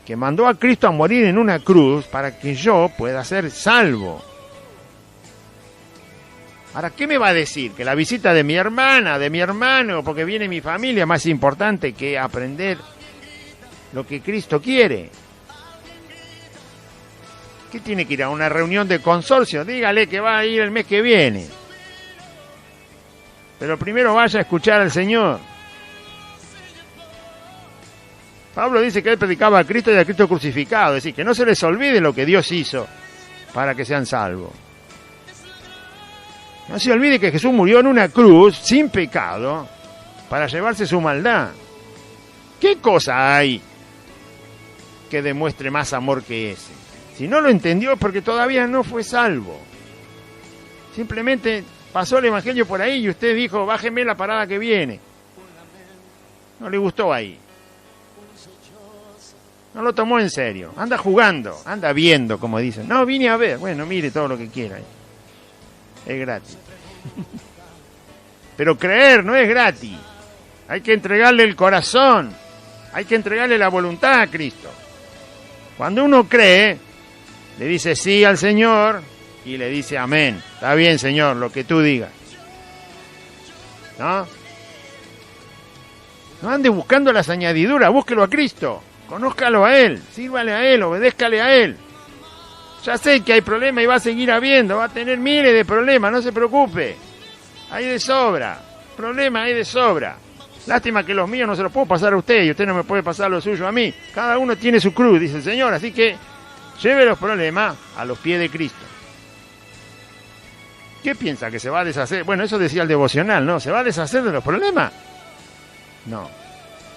que mandó a Cristo a morir en una cruz para que yo pueda ser salvo. Ahora, ¿qué me va a decir? ¿Que la visita de mi hermana, de mi hermano, porque viene mi familia, es más importante que aprender lo que Cristo quiere? ¿Qué tiene que ir a una reunión de consorcio? Dígale que va a ir el mes que viene. Pero primero vaya a escuchar al Señor. Pablo dice que él predicaba a Cristo y a Cristo crucificado, es decir, que no se les olvide lo que Dios hizo para que sean salvos. No se olvide que Jesús murió en una cruz sin pecado para llevarse su maldad. ¿Qué cosa hay que demuestre más amor que ese? Si no lo entendió es porque todavía no fue salvo. Simplemente pasó el evangelio por ahí y usted dijo, bájeme la parada que viene. No le gustó ahí. No lo tomó en serio. Anda jugando, anda viendo, como dicen. No, vine a ver. Bueno, mire todo lo que quiera. Es gratis. Pero creer no es gratis. Hay que entregarle el corazón. Hay que entregarle la voluntad a Cristo. Cuando uno cree, le dice sí al Señor y le dice amén. Está bien, Señor, lo que tú digas. ¿No? No ande buscando las añadiduras, búsquelo a Cristo. Conózcalo a Él, sírvale a Él, obedézcale a Él. Ya sé que hay problemas y va a seguir habiendo, va a tener miles de problemas, no se preocupe. Hay de sobra, problemas hay de sobra. Lástima que los míos no se los puedo pasar a usted y usted no me puede pasar lo suyo a mí. Cada uno tiene su cruz, dice el Señor, así que lleve los problemas a los pies de Cristo. ¿Qué piensa? ¿Que se va a deshacer? Bueno, eso decía el devocional, ¿no? ¿Se va a deshacer de los problemas? No.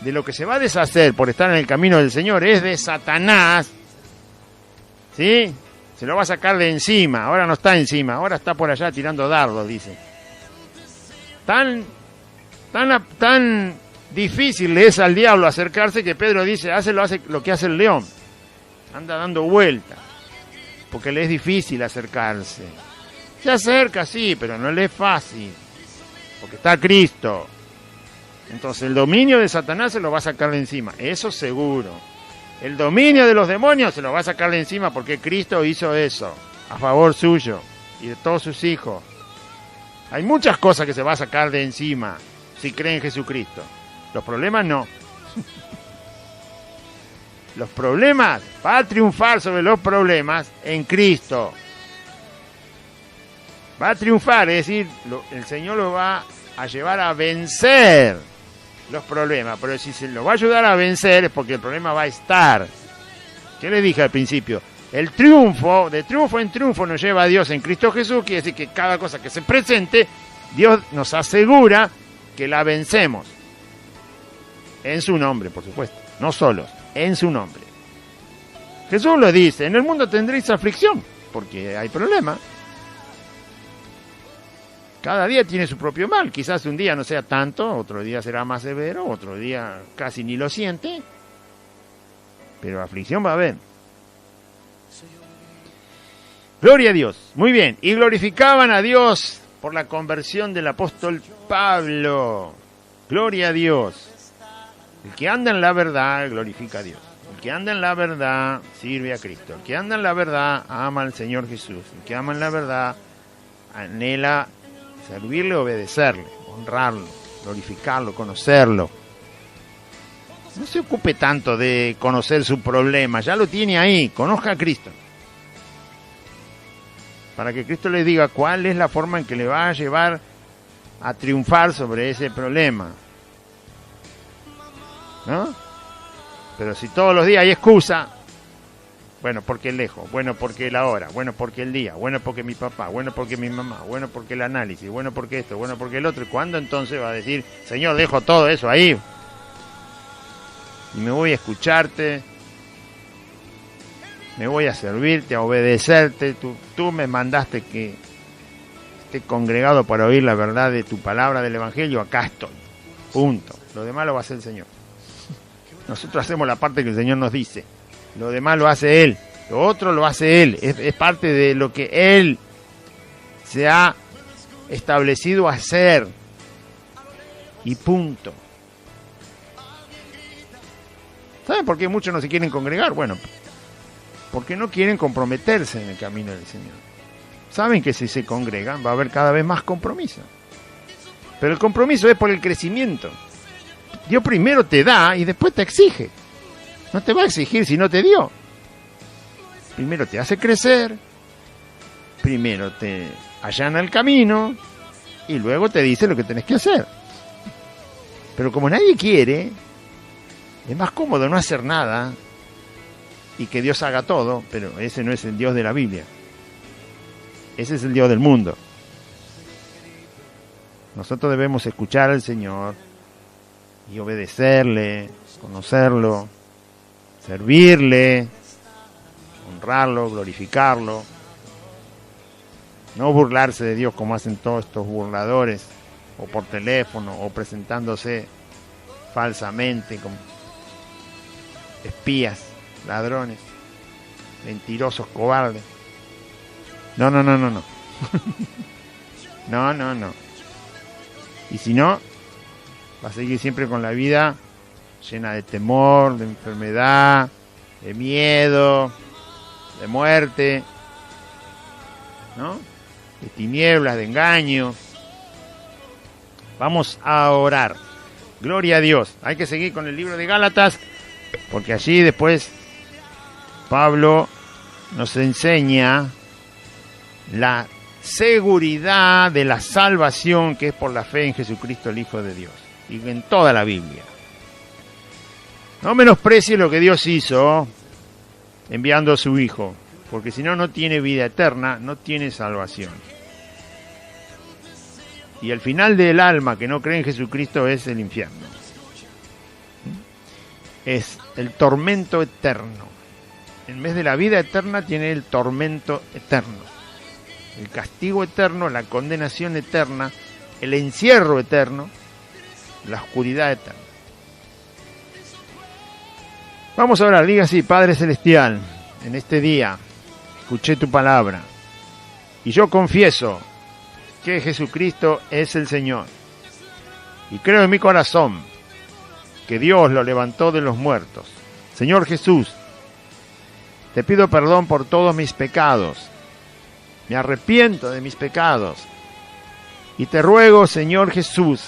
De lo que se va a deshacer por estar en el camino del Señor es de Satanás. ¿Sí? Se lo va a sacar de encima. Ahora no está encima, ahora está por allá tirando dardos, dice. Tan difícil le es al diablo acercarse que Pedro dice, hace lo que hace el león. Anda dando vueltas. Porque le es difícil acercarse. Se acerca, sí, pero no le es fácil. Porque está Cristo. Entonces el dominio de Satanás se lo va a sacar de encima. Eso seguro. El dominio de los demonios se lo va a sacar de encima porque Cristo hizo eso. A favor suyo y de todos sus hijos. Hay muchas cosas que se va a sacar de encima si cree en Jesucristo. Los problemas no. Los problemas, va a triunfar sobre los problemas en Cristo. Va a triunfar, es decir, el Señor lo va a llevar a vencer los problemas. Pero si se lo va a ayudar a vencer es porque el problema va a estar. ¿Qué le dije al principio? El triunfo, de triunfo en triunfo nos lleva a Dios en Cristo Jesús. Quiere decir que cada cosa que se presente, Dios nos asegura que la vencemos. En su nombre, por supuesto. No solos, en su nombre. Jesús lo dice, en el mundo tendréis aflicción, porque hay problemas. Cada día tiene su propio mal. Quizás un día no sea tanto, otro día será más severo, otro día casi ni lo siente. Pero aflicción va a haber. Gloria a Dios. Muy bien. Y glorificaban a Dios por la conversión del apóstol Pablo. Gloria a Dios. El que anda en la verdad glorifica a Dios. El que anda en la verdad sirve a Cristo. El que anda en la verdad ama al Señor Jesús. El que ama en la verdad anhela servirle, obedecerle, honrarlo, glorificarlo, conocerlo. No se ocupe tanto de conocer su problema, ya lo tiene ahí, conozca a Cristo. Para que Cristo le diga cuál es la forma en que le va a llevar a triunfar sobre ese problema. ¿No? Pero si todos los días hay excusa, bueno, porque el lejos, bueno, porque la hora, bueno, porque el día, bueno, porque mi papá, bueno, porque mi mamá, bueno, porque el análisis, bueno, porque esto, bueno, porque el otro. ¿Y cuándo entonces va a decir, Señor, dejo todo eso ahí y me voy a escucharte, me voy a servirte, a obedecerte? Tú me mandaste que esté congregado para oír la verdad de tu palabra del Evangelio, acá estoy, punto. Lo demás lo va a hacer el Señor. Nosotros hacemos la parte que el Señor nos dice. Lo demás lo hace Él, lo otro lo hace Él, es parte de lo que Él se ha establecido a hacer, y punto. ¿Saben por qué muchos no se quieren congregar? Bueno, porque no quieren comprometerse en el camino del Señor. Saben que si se congregan va a haber cada vez más compromiso, pero el compromiso es por el crecimiento. Dios primero te da y después te exige. No te va a exigir si no te dio. Primero te hace crecer, primero te allana el camino y luego te dice lo que tenés que hacer. Pero como nadie quiere, es más cómodo no hacer nada y que Dios haga todo, pero ese no es el Dios de la Biblia. Ese es el Dios del mundo. Nosotros debemos escuchar al Señor y obedecerle, conocerlo, servirle, honrarlo, glorificarlo. No burlarse de Dios como hacen todos estos burladores, o por teléfono, o presentándose falsamente como espías, ladrones, mentirosos, cobardes. No. No. Y si no, va a seguir siempre con la vida llena de temor, de enfermedad, de miedo, de muerte, ¿no? De tinieblas, de engaño. Vamos a orar. Gloria a Dios. Hay que seguir con el libro de Gálatas, porque allí después Pablo nos enseña la seguridad de la salvación que es por la fe en Jesucristo, el Hijo de Dios, y en toda la Biblia. No menosprecie lo que Dios hizo enviando a su Hijo, porque si no, no tiene vida eterna, no tiene salvación. Y el final del alma que no cree en Jesucristo es el infierno. Es el tormento eterno. En vez de la vida eterna tiene el tormento eterno. El castigo eterno, la condenación eterna, el encierro eterno, la oscuridad eterna. Vamos a orar. Diga así: Padre Celestial, en este día escuché tu palabra y yo confieso que Jesucristo es el Señor. Y creo en mi corazón que Dios lo levantó de los muertos. Señor Jesús, te pido perdón por todos mis pecados. Me arrepiento de mis pecados. Y te ruego, Señor Jesús,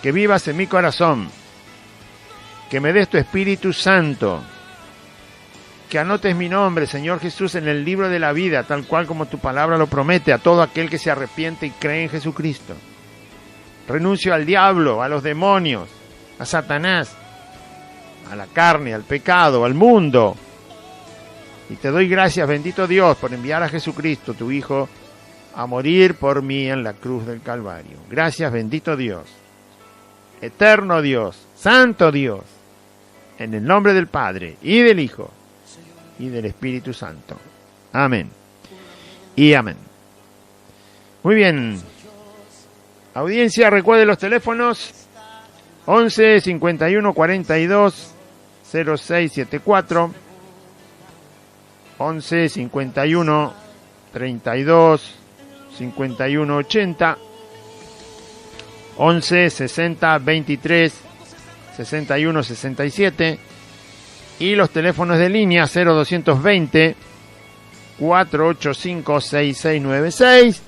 que vivas en mi corazón, que me des tu Espíritu Santo, que anotes mi nombre, Señor Jesús, en el libro de la vida, tal cual como tu palabra lo promete, a todo aquel que se arrepiente y cree en Jesucristo. Renuncio al diablo, a los demonios, a Satanás, a la carne, al pecado, al mundo. Y te doy gracias, bendito Dios, por enviar a Jesucristo, tu Hijo, a morir por mí en la cruz del Calvario. Gracias, bendito Dios, eterno Dios, santo Dios, en el nombre del Padre y del Hijo y del Espíritu Santo. Amén y amén. Muy bien. Audiencia, recuerde los teléfonos 11 51 42 0674, 11 51 32 51 80, 11 60 23 61 67 y los teléfonos de línea 0220 485 6696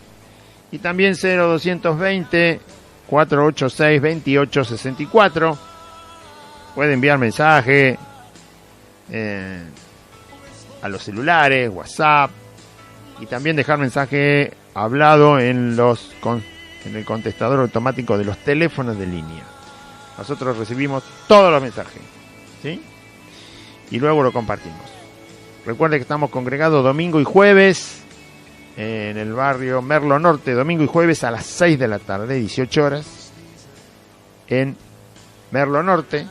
y también 0220 486 2864. Puede enviar mensaje a los celulares, WhatsApp, y también dejar mensaje hablado en el contestador automático de los teléfonos de línea. Nosotros recibimos todos los mensajes, ¿sí? Y luego lo compartimos. Recuerde que estamos congregados domingo y jueves en el barrio Merlo Norte, domingo y jueves a las 6 de la tarde, 18 horas, en Merlo Norte,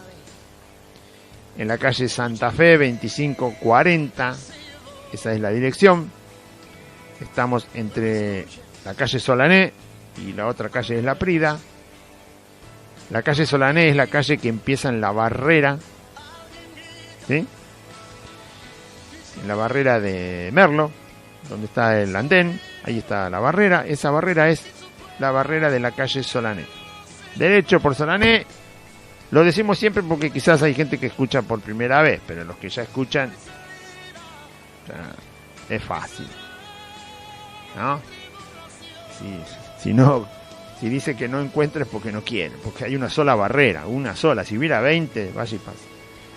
en la calle Santa Fe 2540, esa es la dirección. Estamos entre la calle Solané y la otra calle es La Prida. La calle Solané es la calle que empieza en La Barrera, ¿sí? En la barrera de Merlo, donde está el andén, ahí está la barrera. Esa barrera es la barrera de la calle Solané. Derecho por Solané, lo decimos siempre porque quizás hay gente que escucha por primera vez, pero los que ya escuchan, ya, es fácil, ¿no? Si dice que no encuentres porque no quiere, porque hay una sola barrera, una sola. Si hubiera 20, vaya y pasa.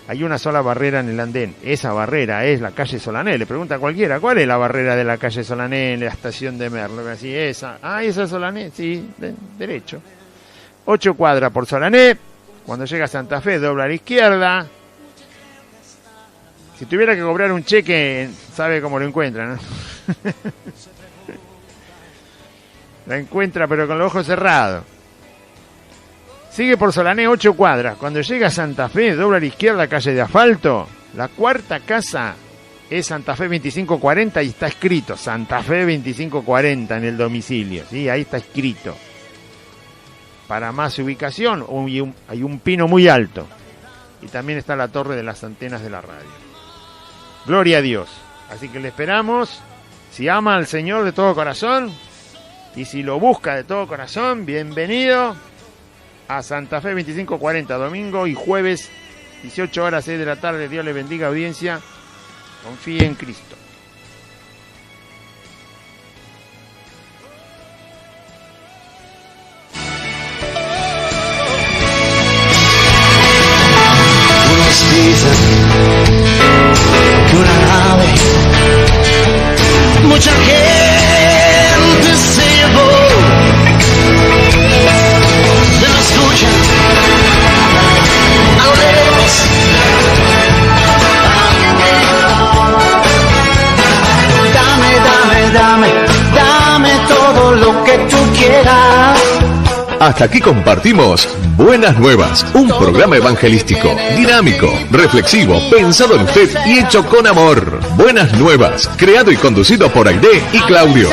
Hay una sola barrera en el andén. Esa barrera es la calle Solané. Le pregunta a cualquiera, ¿cuál es la barrera de la calle Solané en la estación de Merlo? Así, esa. Ah, esa es Solané, sí, derecho. 8 cuadras por Solané. Cuando llega a Santa Fe, dobla a la izquierda. Si tuviera que cobrar un cheque, sabe cómo lo encuentra, ¿no? La encuentra, pero con los ojos cerrados. Sigue por Solané 8 cuadras. Cuando llega a Santa Fe, dobla a la izquierda, calle de asfalto. La cuarta casa es Santa Fe 2540 y está escrito Santa Fe 2540 en el domicilio. ¿Sí? Ahí está escrito. Para más ubicación, hay un pino muy alto. Y también está la torre de las antenas de la radio. Gloria a Dios. Así que le esperamos. Si ama al Señor de todo corazón y si lo busca de todo corazón, bienvenido a Santa Fe 2540, domingo y jueves 18 horas, 6 de la tarde. Dios le bendiga, audiencia. Confíe en Cristo.
Unos dicen que una nave, mucha gente se llevó, se lo escucha a lo lejos. Dame todo lo que tú quieras.
Hasta aquí compartimos Buenas Nuevas, un programa evangelístico, dinámico, reflexivo, pensado en usted y hecho con amor. Buenas Nuevas, creado y conducido por Aide y Claudio.